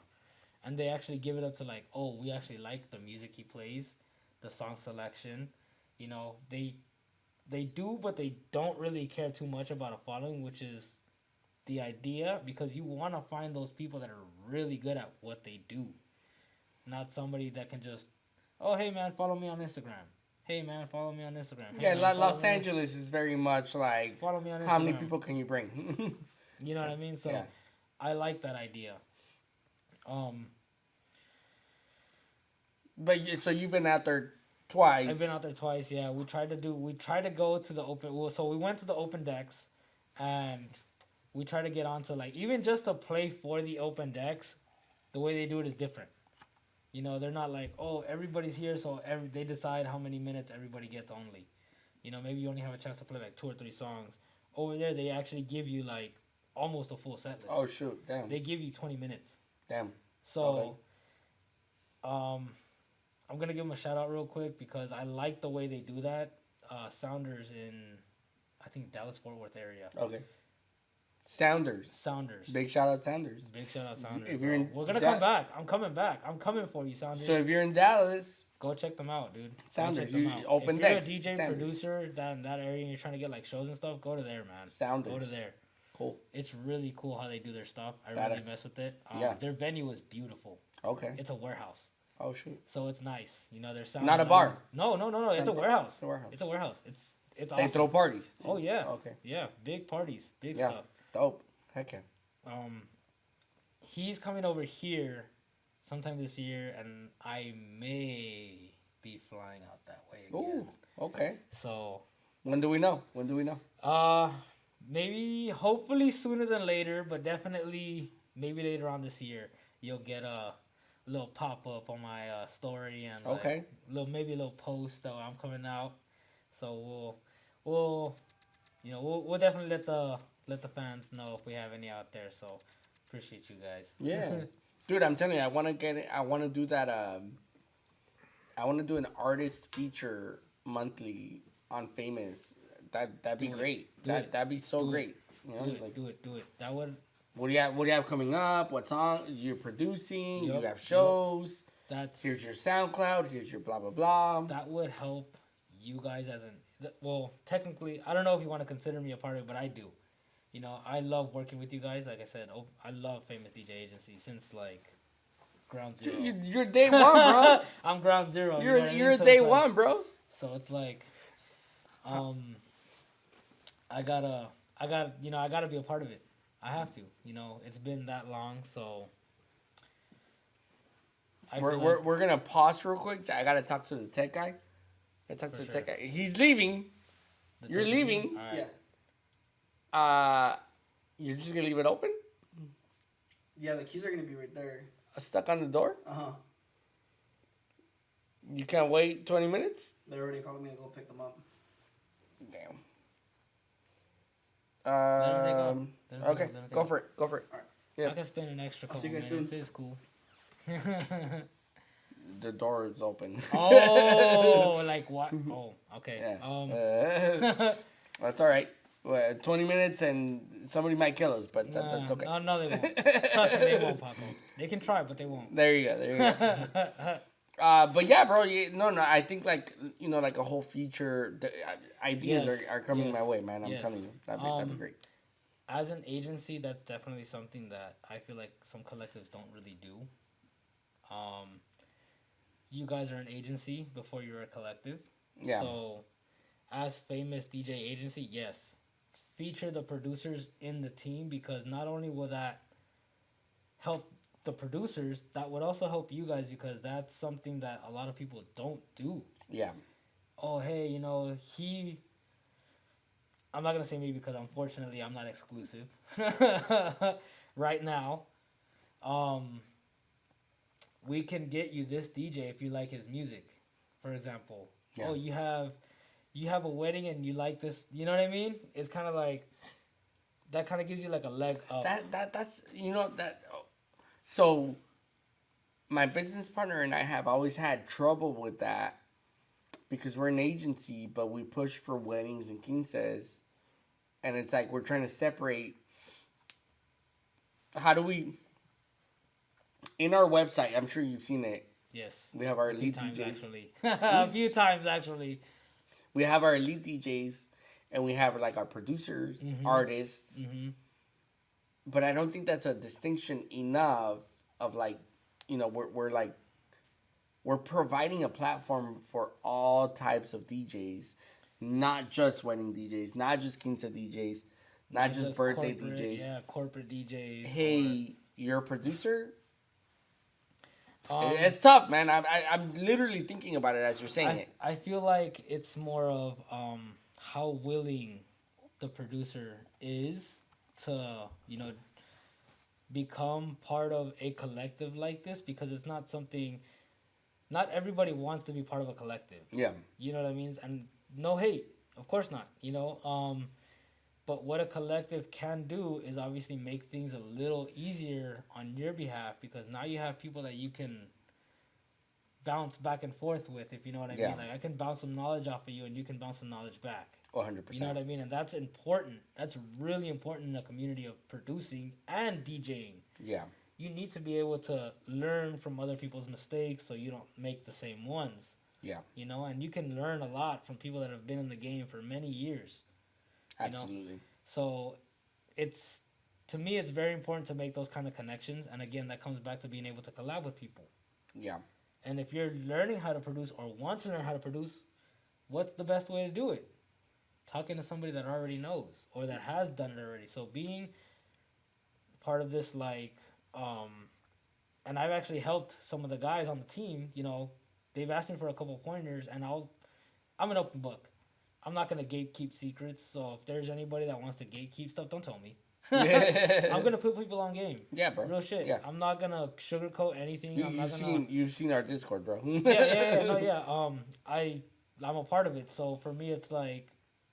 And they actually give it up to like, oh, we actually like the music he plays, the song selection. They do, but they don't really care too much about a following, which is the idea, because you want to find those people that are really good at what they do. Not somebody that can just, oh, hey, man, follow me on Instagram. Hey, man, follow me on Instagram. Hey, Yeah, man, follow Los me- Angeles is very much like, Follow me on Instagram. how many people can you bring? You know what I mean? So Yeah. I like that idea. So you've been out there twice. I've been out there twice. Yeah, we tried to go to the open. Well, so we went to the open decks, and we tried to get onto like even just to play for the open decks. The way they do it is different. They're not like, oh, everybody's here, so they decide how many minutes everybody gets only. Maybe you only have a chance to play like 2 or 3 songs. Over there, they actually give you like almost a full set list. Oh shoot! Damn. They give you 20 minutes. Damn. So, I'm gonna give them a shout out real quick because I like the way they do that. Sounders in, I think, Dallas Fort Worth area. Okay. Sounders. Big shout out Sounders. Big shout out Sounders. If you're in we're gonna come back. I'm coming back. I'm coming for you, Sounders. So if you're in Dallas, go check them out, dude. Sounders, Go check them you out. open if you're decks, a DJ Sounders. producer in that area and you're trying to get like shows and stuff, go to there, man. Sounders. Go to there. Cool. It's really cool how they do their stuff. I Badass. really mess with it. Yeah. Their venue is beautiful. Okay. It's a warehouse. Oh shoot. So it's nice. Their sound. Not a bar. No. It's a warehouse. It's a warehouse. It's a warehouse. It's They awesome. throw parties. Oh yeah. Okay. Yeah, big parties, big Yeah. stuff. Dope. Heck yeah. He's coming over here sometime this year, and I may be flying out that way again. Ooh. Okay. So, When do we know? maybe, hopefully sooner than later, but definitely maybe later on this year, you'll get a little pop up on my story and Okay. maybe a little post that I'm coming out. So we'll definitely let the fans know if we have any out there. So appreciate you guys. Yeah. Dude, I'm telling you, I want to do that. I want to do an artist feature monthly on Famous. That'd be great. That'd be so great. Do it. That would. What do you have coming up? What song you're producing? Yup, You have shows. That's Here's your SoundCloud. Here's your blah blah blah. that would help you guys well, technically, I don't know if you want to consider me a part of it, but I do. I love working with you guys. Like I said, I love Famous DJ Agency since like ground zero. Dude, you're day one, bro. I'm ground zero. You're know what I mean? you're So day it's like- one, bro. So it's like, I gotta be a part of it. I have to. It's been that long, so We're gonna pause real quick. I gotta talk to the tech guy. Tech guy. He's leaving. You're leaving. All right. Yeah. You're just gonna leave it open? Yeah, the keys are gonna be right there. Stuck on the door? Uh-huh. You can't wait 20 minutes? They're already calling me to go pick them up. Damn. Let 'em take off. Let 'em Okay, take off. go for it. Go for it. Alright. Yeah. I can spend an extra I'll couple see you guys minutes. soon. It's cool. The door is open. Oh, like what? Oh, okay. Yeah. That's all right. Well, 20 minutes and somebody might kill us, but that's okay. No, they won't. Trust me, they won't, Paco. They can try, but they won't. There you go. But yeah, bro. No. I think like like a whole feature. The ideas Yes, are coming yes, my way, man. I'm yes. telling you, that'd be great. As an agency, that's definitely something that I feel like some collectives don't really do. You guys are an agency before you're a collective. Yeah. So, as famous DJ agency, yes, feature the producers in the team, because not only will that help the producers, that would also help you guys, because that's something that a lot of people don't do. Yeah. Oh, hey, I'm not going to say me, because unfortunately I'm not exclusive right now. We can get you this DJ if you like his music, for example. Yeah. Oh, you have a wedding and you like this, you know what I mean? It's kind of like, that kind of gives you like a leg up. That's that. So, my business partner and I have always had trouble with that, because we're an agency, but we push for weddings and quinces, and it's like we're trying to separate. How do we? In our website, I'm sure you've seen it. Yes. We have our A few elite times, DJs. actually. A few times, actually. We have our elite DJs, and we have like our producers, artists. Mm-hmm. But I don't think that's a distinction enough of like, we're providing a platform for all types of DJs, not just wedding DJs, not just quince DJs, not just birthday DJs. Yeah, corporate DJs. Hey, you're a producer? It's tough, man. I'm literally thinking about it as you're saying it. I feel like it's more of how willing the producer is to, become part of a collective like this, because it's not something, not everybody wants to be part of a collective. Yeah. You know what I mean? And no hate, of course not, but what a collective can do is obviously make things a little easier on your behalf, because now you have people that you can bounce back and forth with, if you know what I mean. Like, I can bounce some knowledge off of you and you can bounce some knowledge back. 100%. You know what I mean? And that's important. That's really important in a community of producing and DJing. Yeah. You need to be able to learn from other people's mistakes so you don't make the same ones. Yeah. And you can learn a lot from people that have been in the game for many years. Absolutely. So to me, it's very important to make those kind of connections. And again, that comes back to being able to collab with people. Yeah. And if you're learning how to produce or want to learn how to produce, what's the best way to do it? Talking to somebody that already knows or that has done it already. So being part of this, like, and I've actually helped some of the guys on the team, they've asked me for a couple pointers, and I'm an open book. I'm not going to gatekeep secrets, so if there's anybody that wants to gatekeep stuff, don't tell me. I'm going to put people on game. Yeah, bro. Real shit. Yeah. I'm not going to sugarcoat anything. You've seen our Discord, bro. I'm a part of it, so for me, it's like,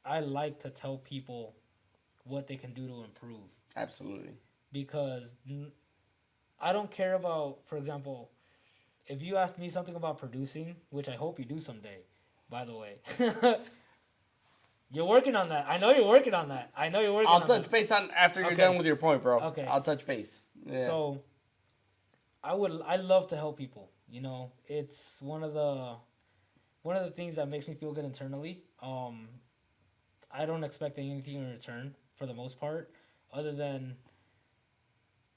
I like to tell people what they can do to improve. Absolutely. Because I don't care about, for example, if you asked me something about producing, which I hope you do someday, by the way. You're working on that. I know you're working on that. I'll touch base on after you're done with your point, bro. Okay. I'll touch base. Yeah. So, I love to help people. It's one of the things that makes me feel good internally. I don't expect anything in return for the most part, other than,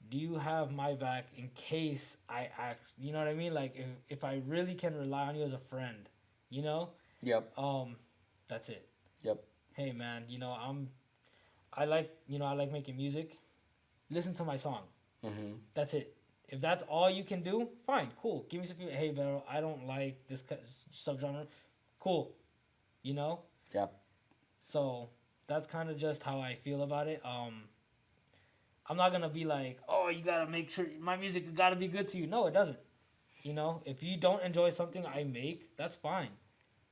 do you have my back in case I act? You know what I mean? Like, if I really can rely on you as a friend, Yep. That's it. Yep. Hey man, I like making music. Listen to my song. Mm-hmm. That's it. If that's all you can do, fine, cool. Give me some feedback. Hey, bro, I don't like this subgenre. Cool, you know. Yeah. So that's kind of just how I feel about it. I'm not gonna be like, oh, you gotta make sure my music gotta be good to you. No, it doesn't. You know, if you don't enjoy something I make, that's fine.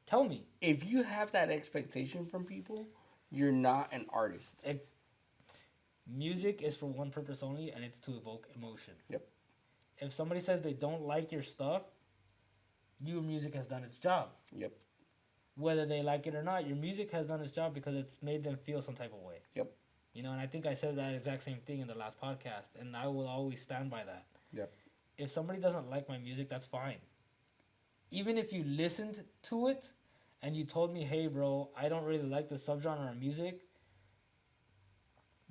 Tell me. If you have that expectation from people, you're not an artist. Music is for one purpose only, and it's to evoke emotion. Yep. If somebody says they don't like your stuff, your music has done its job. Yep. Whether they like it or not, your music has done its job because it's made them feel some type of way. Yep. You know, and I think I said that exact same thing in the last podcast, and I will always stand by that. Yep. If somebody doesn't like my music, that's fine. Even if you listened to it and you told me, hey, bro, I don't really like this subgenre of music,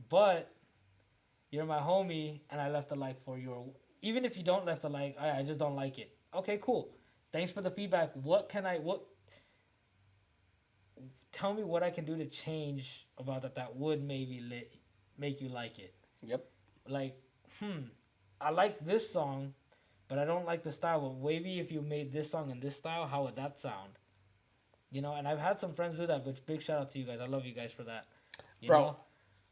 but you're my homie and I left a like for you. Even if you don't left a like, I just don't like it. Okay, cool. Thanks for the feedback. Tell me what I can do to change about that would maybe make you like it. Yep. Like, I like this song, but I don't like the style. But maybe if you made this song in this style, how would that sound? You know, and I've had some friends do that, but big shout out to you guys. I love you guys for that. Bro, know?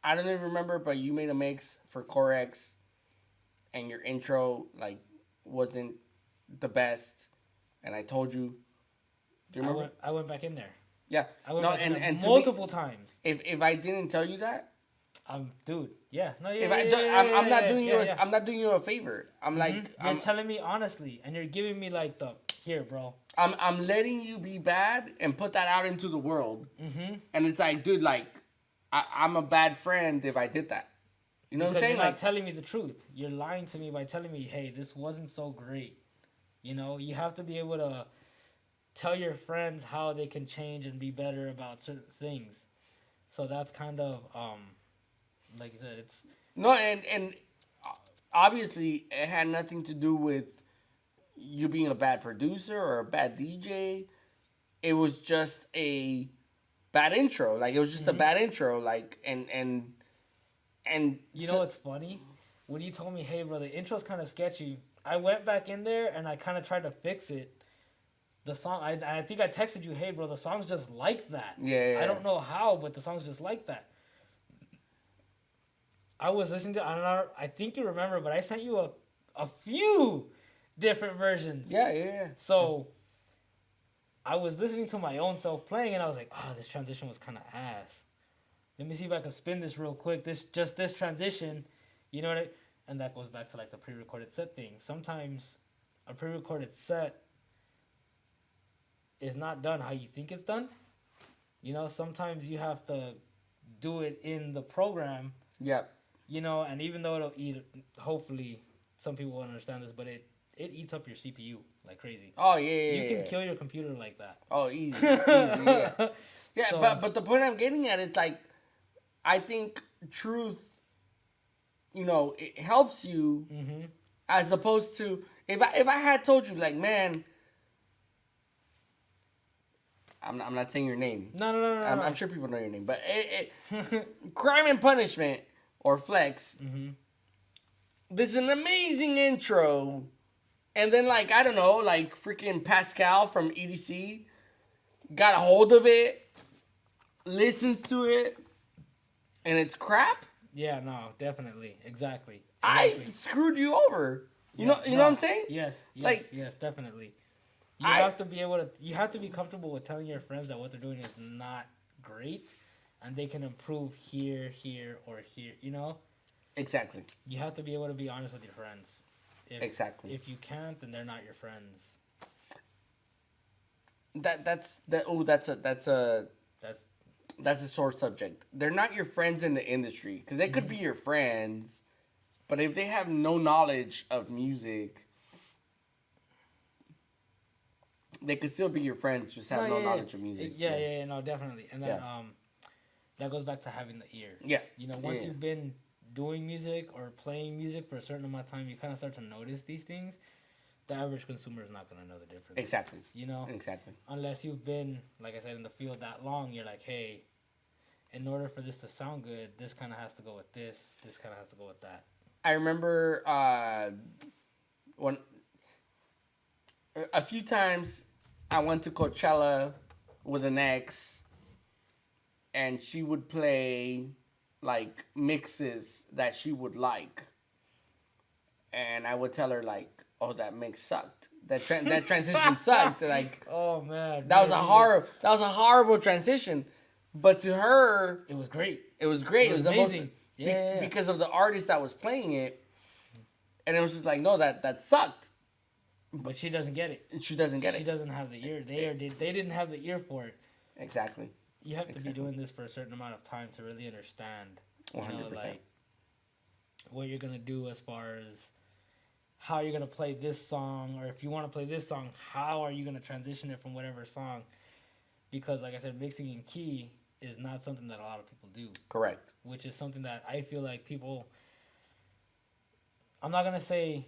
I don't even remember, but you made a mix for Corex, and your intro, like, wasn't the best, and I told you. Do you remember? I went back in there. Yeah. I went No, back in there and multiple times. If I didn't tell you that, Dude, yeah. No, yeah, if I'm not doing you, I'm not doing you a favor. I'm like, you're telling me honestly, and you're giving me like here, bro. I'm letting you be bad and put that out into the world. And it's like, dude, like, I'm a bad friend if I did that. You know what I'm saying? You're not Like, telling me the truth. You're lying to me by telling me, hey, this wasn't so great. You know, you have to be able to tell your friends how they can change and be better about certain things. So that's kind of, like you said, it's... No, and obviously it had nothing to do with you being a bad producer or a bad DJ. It was just a bad intro. Like, it was just a bad intro. Like, and You know what's funny? When you told me, hey, bro, the intro's kind of sketchy, I went back in there and I kind of tried to fix it. The song, I think I texted you, hey, bro, the song's just like that. Yeah. I don't know how, but the song's just like that. I was listening to, I don't know, I think you remember, but I sent you a few different versions. Yeah. So I was listening to my own self playing and I was like, oh, this transition was kind of ass. Let me see if I can spin this real quick. This transition, you know what and that goes back to like the pre-recorded set thing. Sometimes a pre-recorded set is not done how you think it's done. You know, sometimes you have to do it in the program. Yeah. You know, and even though it'll eat, hopefully some people won't understand this, but it eats up your CPU like crazy. Oh, yeah. You can kill your computer like that. Oh, easy, yeah. Yeah, So- but the point I'm getting at is, like, I think truth, you know, it helps you as opposed to if I had told you, like, man, I'm not saying your name. No. I'm sure people know your name, but Crime and Punishment or Flex. This is an amazing intro, and then, like, I don't know, like freaking Pascal from EDC got a hold of it, listens to it, and it's crap. Yeah, no, definitely. Exactly. I screwed you over. You know what I'm saying? Yes, Like- yes, definitely. You I- have to be able to. You have to be comfortable with telling your friends that what they're doing is not great, and they can improve here, or here. You know, Exactly. you have to be able to be honest with your friends. Exactly. If you can't, then they're not your friends. That's a sore subject. They're not your friends in the industry because they could be your friends, but if they have no knowledge of music, they could still be your friends. Just have no knowledge of music. Yeah, no, definitely. And then Yeah. that goes back to having the ear. Yeah. You know, once Yeah. you've been doing music or playing music for a certain amount of time, you kind of start to notice these things. The average consumer is not going to know the difference. Exactly. You know? Exactly. Unless you've been, like I said, in the field that long, you're like, hey, in order for this to sound good, this kind of has to go with this. This kind of has to go with that. I remember when a few times I went to Coachella with an ex, and she would play like mixes that she would like, and I would tell her like, "Oh, that mix sucked. That transition sucked." Like, Oh man, that was a horrible transition, but to her, It was great. it was great. It was the amazing. most Yeah. because of the artist that was playing it, and it was just like, no, that sucked. But she doesn't get it. She doesn't get She it. doesn't have the ear. They didn't have the ear for it. Exactly. You have to Exactly. be doing this for a certain amount of time to really understand. 100%. Like what you're gonna do as far as how you're gonna play this song, or if you want to play this song, how are you gonna transition it from whatever song? Because, like I said, mixing in key is not something that a lot of people do. Correct. Which is something that I feel like people. I'm not gonna say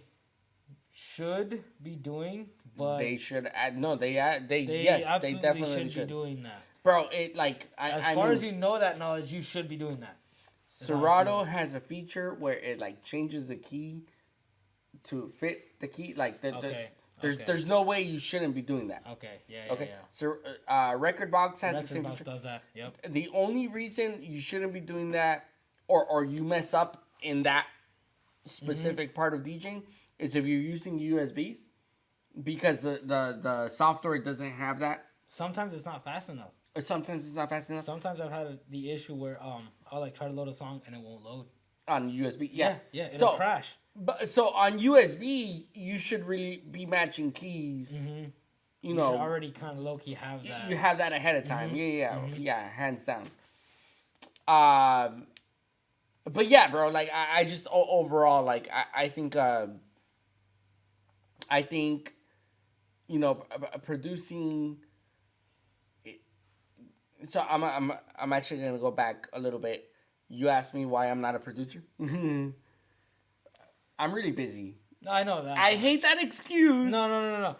should be doing, but They should add. No, they yes, they absolutely definitely should be doing that. Bro, it like As I far mean, as you know that knowledge, you should be doing that. Serato has a feature where it like changes the key to fit the key. Like there's no way you shouldn't be doing that. Okay, yeah. Okay, so Record Box has the Record same Box feature. does that. Yep. The only reason you shouldn't be doing that, or you mess up in that specific part of DJing, is if you're using USBs, because the software doesn't have that. Sometimes it's not fast enough. Or sometimes it's not fast enough Sometimes I've had the issue where I'll like try to load a song and it won't load. on USB. Yeah, Yeah, it'll so, crash. But so on USB, you should really be matching keys. You You know, should already kind of low key have that. you have that ahead of time. Yeah, hands down. But yeah, bro, like I just overall like I think producing. So I'm actually gonna go back a little bit. You asked me why I'm not a producer. I'm really busy. No, I know that. I hate that excuse. No.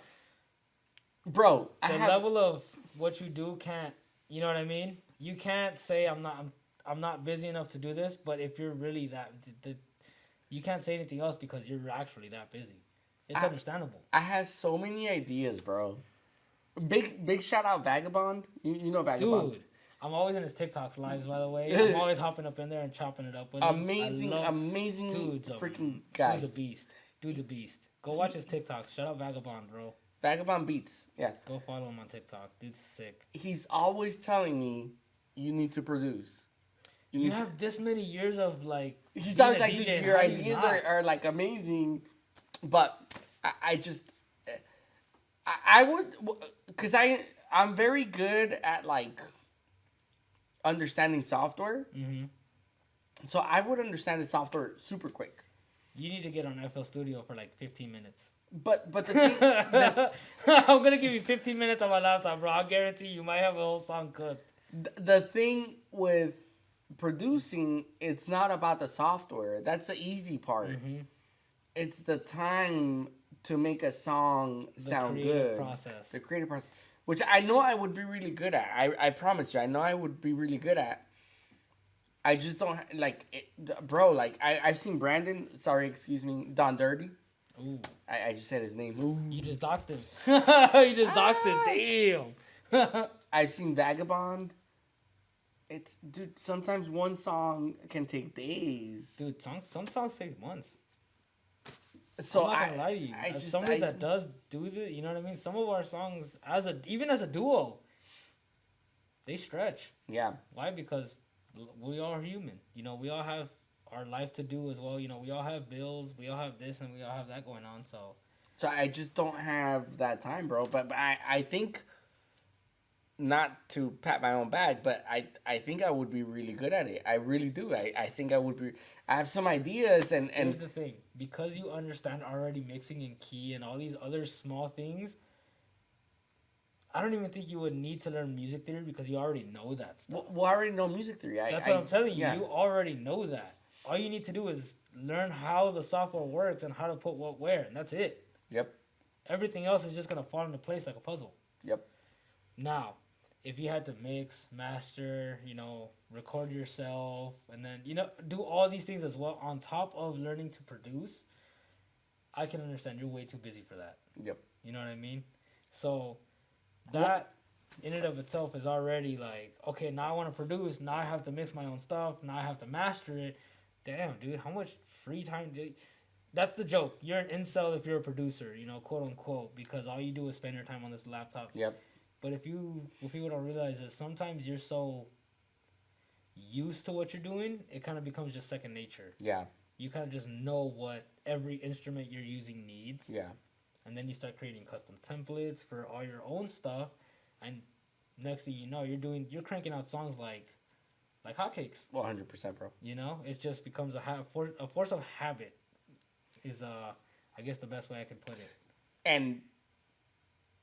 Bro, The level of what you do can't. You know what I mean? You can't say I'm not busy enough to do this. But if you're really that, you can't say anything else because you're actually that busy. It's understandable. I have so many ideas, bro. Big shout out Vagabond. You know Vagabond. Dude, I'm always in his TikToks lives, by the way. I'm always hopping up in there and chopping it up with him. Amazing Dude's freaking guy. Dude's a beast. Go watch his TikToks. Shout out Vagabond, bro. Vagabond Beats. Yeah. Go follow him on TikTok. Dude's sick. He's always telling me you need to produce. You have this many years of like. He's being always a like, DJ, dude, and your how do you ideas not? are like amazing, but I just I would, because I'm very good at like understanding software. So I would understand the software super quick. You need to get on FL Studio for like 15 minutes. But the thing, I'm gonna give you 15 minutes on my laptop, bro. I'll guarantee you might have a whole song cooked. the thing with producing, it's not about the software. That's the easy part. It's the time to make a song sound creative good. process. The creative process, which I know I would be really good at. I promise you, I know I would be really good at. I just don't like it, bro. Like I've seen Brandon. Sorry, excuse me, Don Dirty. Ooh, I just said his name. Ooh. you just doxed him. You just doxed him. Damn. I've seen Vagabond. It's dude. Sometimes one song can take days. Dude, some songs take months. So I'm not gonna lie to you. As somebody that does do the, you know what I mean. Some of our songs, even as a duo, they stretch. Yeah. Why? Because we all are human. You know, we all have our life to do as well. You know, we all have bills. We all have this and we all have that going on. So I just don't have that time, bro. But I think, not to pat my own back, but I think I would be really good at it. I really do. I think I would be. I have some ideas and here's the thing. Because you understand already mixing in key and all these other small things, I don't even think you would need to learn music theory because you already know that stuff. well, I already know music theory. That's what I'm telling you. Yeah. You already know that. All you need to do is learn how the software works and how to put what where, and that's it. Yep. Everything else is just going to fall into place like a puzzle. Yep. Now, if you had to mix, master, you know, record yourself, and then, you know, do all these things as well on top of learning to produce, I can understand. You're way too busy for that. Yep. You know what I mean? So that in and of itself is already like, okay, now I want to produce. Now I have to mix my own stuff. Now I have to master it. Damn, dude, how much free time do you... That's the joke. You're an incel if you're a producer, you know, quote unquote, because all you do is spend your time on this laptop. Yep. But if people don't realize that sometimes you're so used to what you're doing, it kind of becomes just second nature. Yeah. You kind of just know what every instrument you're using needs. Yeah. And then you start creating custom templates for all your own stuff, and next thing you know, you're cranking out songs like hotcakes. 100%, bro. You know, it just becomes a force of habit. Is I guess the best way I can put it. And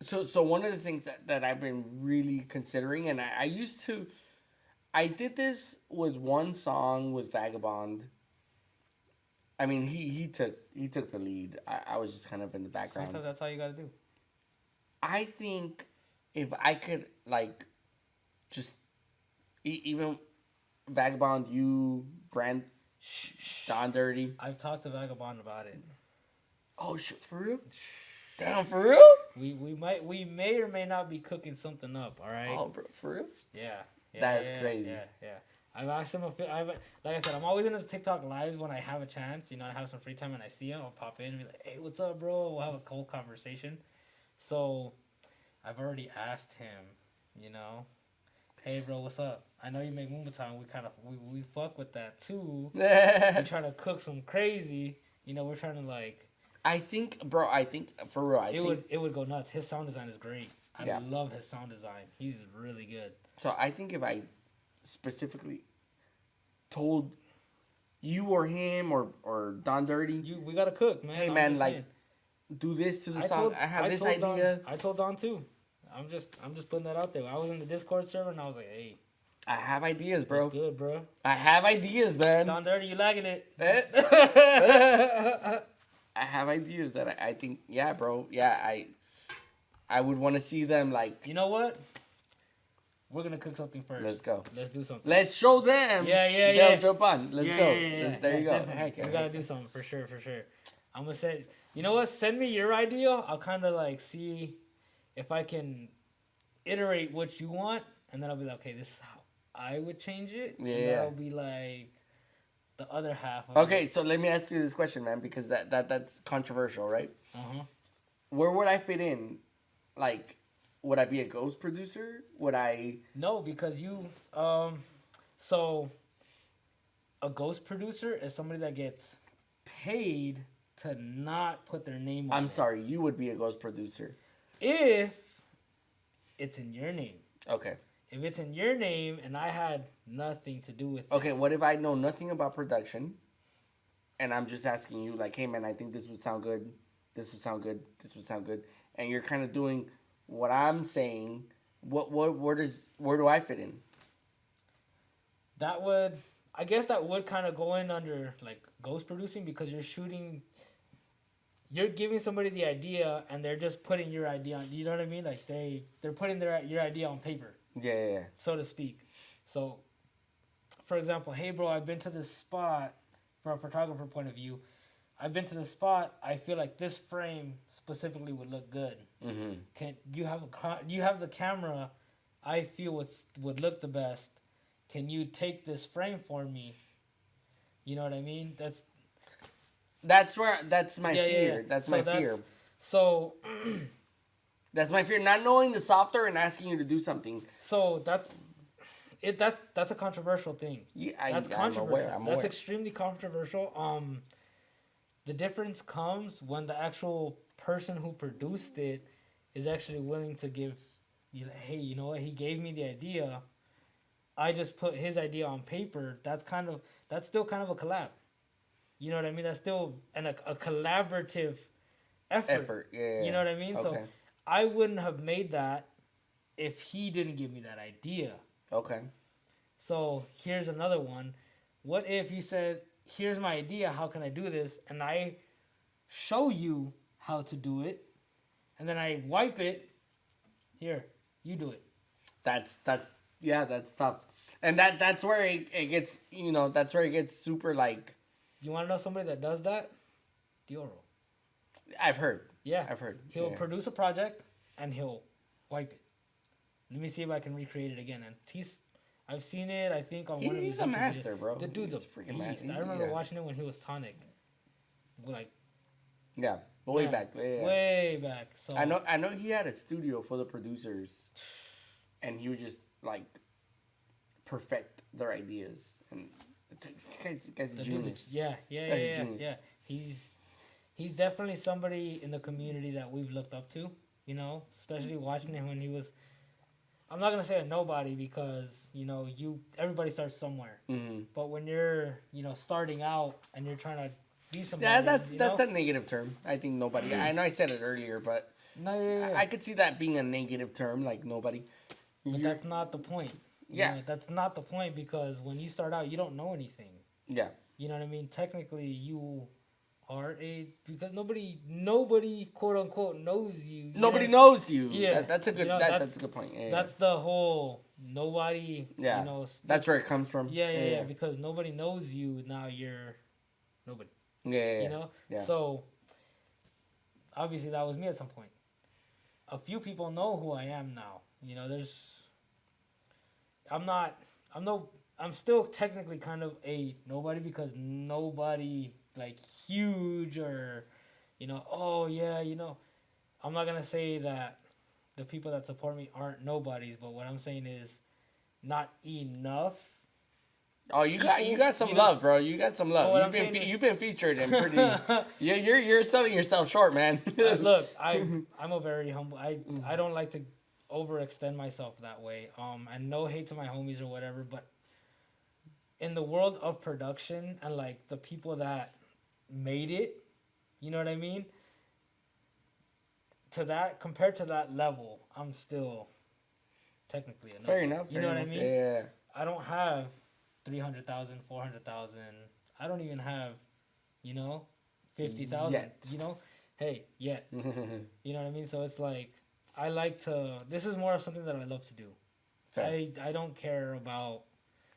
so one of the things that I've been really considering, and I did this with one song with Vagabond. I mean, he took the lead. I was just kind of in the background. Sometimes that's all you gotta do. I think if I could, like, just even Vagabond, you, Brand, Don Dirty. I've talked to Vagabond about it. Oh shit, for real? Damn, for real? We may or may not be cooking something up. All right. Oh, bro, for real? Yeah. That is crazy. Yeah. I've asked him like I said, I'm always in his TikTok lives when I have a chance. You know, I have some free time and I see him. I'll pop in and be like, "Hey, what's up, bro?" We'll have a cool conversation. So, I've already asked him. You know, "Hey, bro, what's up? I know you make Moombahton. We fuck with that too. We're trying to cook some crazy. You know, we're trying to like." I think for real. It would go nuts. His sound design is great. I love his sound design. He's really good. So I think if I specifically told you or him or Don Dirty, we gotta cook, man. Hey, man, like, do this to the song. I have this idea. I told Don too. I'm just putting that out there. I was in the Discord server and I was like, hey, I have ideas, bro. that's good, bro. I have ideas, man. Don Dirty, you lagging it. I have ideas that I think, yeah, bro. Yeah, I would want to see them, like... You know what? We're going to cook something first. Let's go. Let's do something. Let's show them. Yeah. They'll jump on. Let's go. Yeah. There you go. Heck, we got to do something for sure. I'm going to say... You know what? Send me your idea. I'll kind of, like, see if I can iterate what you want. And then I'll be like, okay, this is how I would change it. Yeah. And that'll be, like... the other half of Okay, it. so let me ask you this question, man, because that's controversial, right? Uh-huh. Where would I fit in? Like, would I be a ghost producer? Would I... No, because you... So, a ghost producer is somebody that gets paid to not put their name on I'm it. sorry, you would be a ghost producer. If it's in your name. Okay. If it's in your name and I had nothing to do with it. Okay, what if I know nothing about production and I'm just asking you, like, hey, man, I think this would sound good. This would sound good. This would sound good. And you're kind of doing what I'm saying. Where do I fit in? I guess that would kind of go in under, like, ghost producing because you're giving somebody the idea and they're just putting your idea on. You know what I mean? Like, they're putting your idea on paper. Yeah. So to speak. So, for example, hey, bro, I've been to this spot from a photographer point of view. I've been to this spot. I feel like this frame specifically would look good. Mm-hmm. Can you have the camera? I feel would look the best. Can you take this frame for me? You know what I mean? That's my fear. Yeah. That's my fear. So that's my fear. Not knowing the software and asking you to do something. So that's a controversial thing. Yeah, that's I'm controversial. aware. That's extremely controversial. The difference comes when the actual person who produced it is actually willing to give you, hey, you know what? He gave me the idea. I just put his idea on paper. That's still kind of a collab. You know what I mean? That's still a collaborative effort. Yeah. You know what I mean? Okay. So I wouldn't have made that if he didn't give me that idea. Okay. So here's another one. What if you said, here's my idea, how can I do this? And I show you how to do it. And then I wipe it. Here, you do it. That's tough. And that's where it gets, that's where it gets super, like... You want to know somebody that does that? Dioro. I've heard. Yeah, I've heard. He'll Yeah. produce a project and he'll wipe it. Let me see if I can recreate it again. And I've seen it. I think on one of his He's a YouTube master, videos. bro. The dude's He's a freaking beast. master. I remember Yeah. watching it when he was tonic, like Yeah, way yeah, back. Yeah. way back. So I know. He had a studio for the producers, and he would just like perfect their ideas. And guy's a the dude's a- genius. yeah, Guy's a genius. yeah. He's definitely somebody in the community that we've looked up to. You know, especially watching him when he was. I'm not gonna say a nobody because everybody starts somewhere. Mm-hmm. But when you're starting out and you're trying to be somebody, Yeah, that's a negative term. I think nobody. I know I said it earlier, but no, yeah. I could see that being a negative term, like nobody. But that's not the point. Yeah. That's not the point because when you start out, you don't know anything. Yeah. You know what I mean? Technically, you are because nobody quote unquote knows you. Nobody knows you. Yeah. That's a good. That's a good point. Yeah, that's the whole nobody. yeah. That's where it comes from. Yeah. Because nobody knows you. Now you're nobody. Yeah. You know. Yeah. So obviously that was me at some point. A few people know who I am now. I'm still technically kind of a nobody because nobody like huge or, I'm not going to say that the people that support me aren't nobodies, but what I'm saying is not enough. Oh, you got some love, bro. You got some love. You've been featured and pretty. You're selling yourself short, man. Look, I'm a very humble. I don't like to overextend myself that way. And no hate to my homies or whatever, but in the world of production and like the people that made it, you know what I mean? Compared to that level, I'm still technically a Fair enough. You know what I mean? Yeah. I don't have 300,000, 400,000. I don't even have, 50,000. Yet. Hey, yet. You know what I mean? So it's like this is more of something that I love to do. Fair. I don't care about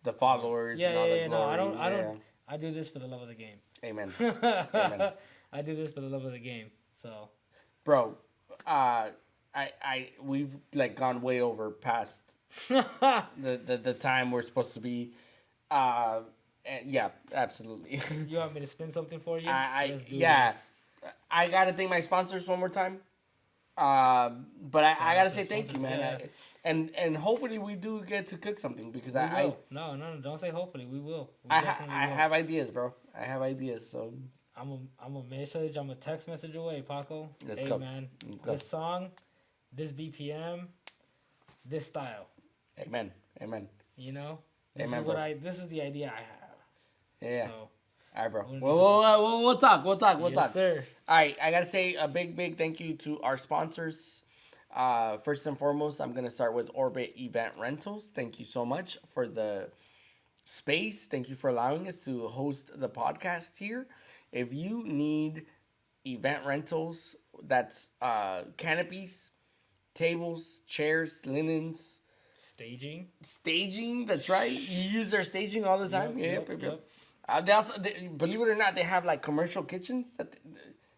The followers. and all the glory. I don't. I do this for the love of the game. Amen. Amen. I do this for the love of the game. So, Bro, we've like gone way over past the time we're supposed to be. And yeah, absolutely. you want me to spin something for you? Let's do this. this. I gotta thank my sponsors one more time. But I gotta say thank you, man. Yeah. And hopefully we do get to cook something because We will. No, don't say hopefully. We will. I have ideas, bro. I have ideas. So I'm a message. I'm a text message away, Paco. Let's go. Man, Let's go. this song, this BPM, this style. Amen. This Amen, is this is the idea I have. Yeah. So, all right, bro. We'll We'll talk. yes, talk. sir. All right, I gotta say a big thank you to our sponsors. First and foremost, I'm gonna start with Orbit Event Rentals. Thank you so much for the space. Thank you for allowing us to host the podcast here. If you need event rentals, that's canopies, tables, chairs, linens, staging. That's right. You use their staging all the time. Yep. They also, believe it or not, they have like commercial kitchens.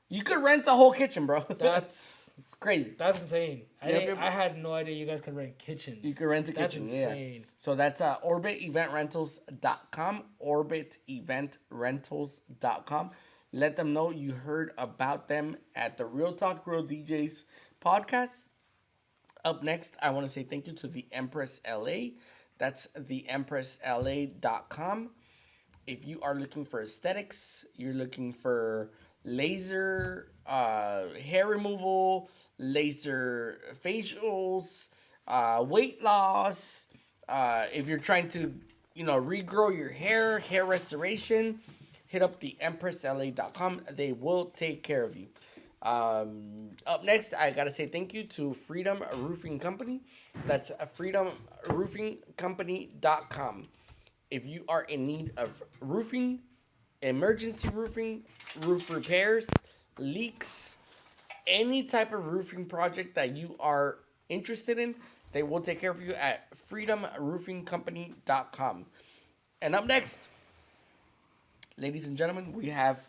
You could rent a whole kitchen, bro. It's crazy. That's insane. Yep. I had no idea you guys could rent kitchens. You could rent a kitchen. That's insane. Yeah. So that's orbiteventrentals.com. Orbiteventrentals.com. Let them know you heard about them at the Real Talk Real DJs podcast. Up next, I want to say thank you to the Empress LA. That's theempressla.com. If you are looking for aesthetics, you're looking for laser hair removal, laser facials, weight loss. If you're trying to, regrow your hair restoration, hit up the empressla.com. They will take care of you. Up next, I gotta say thank you to Freedom Roofing Company. That's freedomroofingcompany.com. If you are in need of roofing, emergency roofing, roof repairs, leaks, any type of roofing project that you are interested in, they will take care of you at freedomroofingcompany.com. And up next, ladies and gentlemen, we have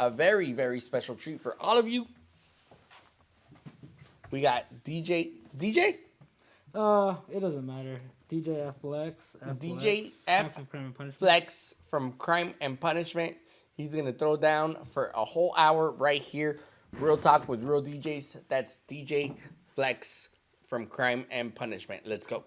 a very, very special treat for all of you. We got DJ. It doesn't matter. DJ Flex. DJ F from Crime and Punishment. Flex from Crime and Punishment. He's going to throw down for a whole hour right here. Real talk with real DJs. That's DJ Flex from Crime and Punishment. Let's go.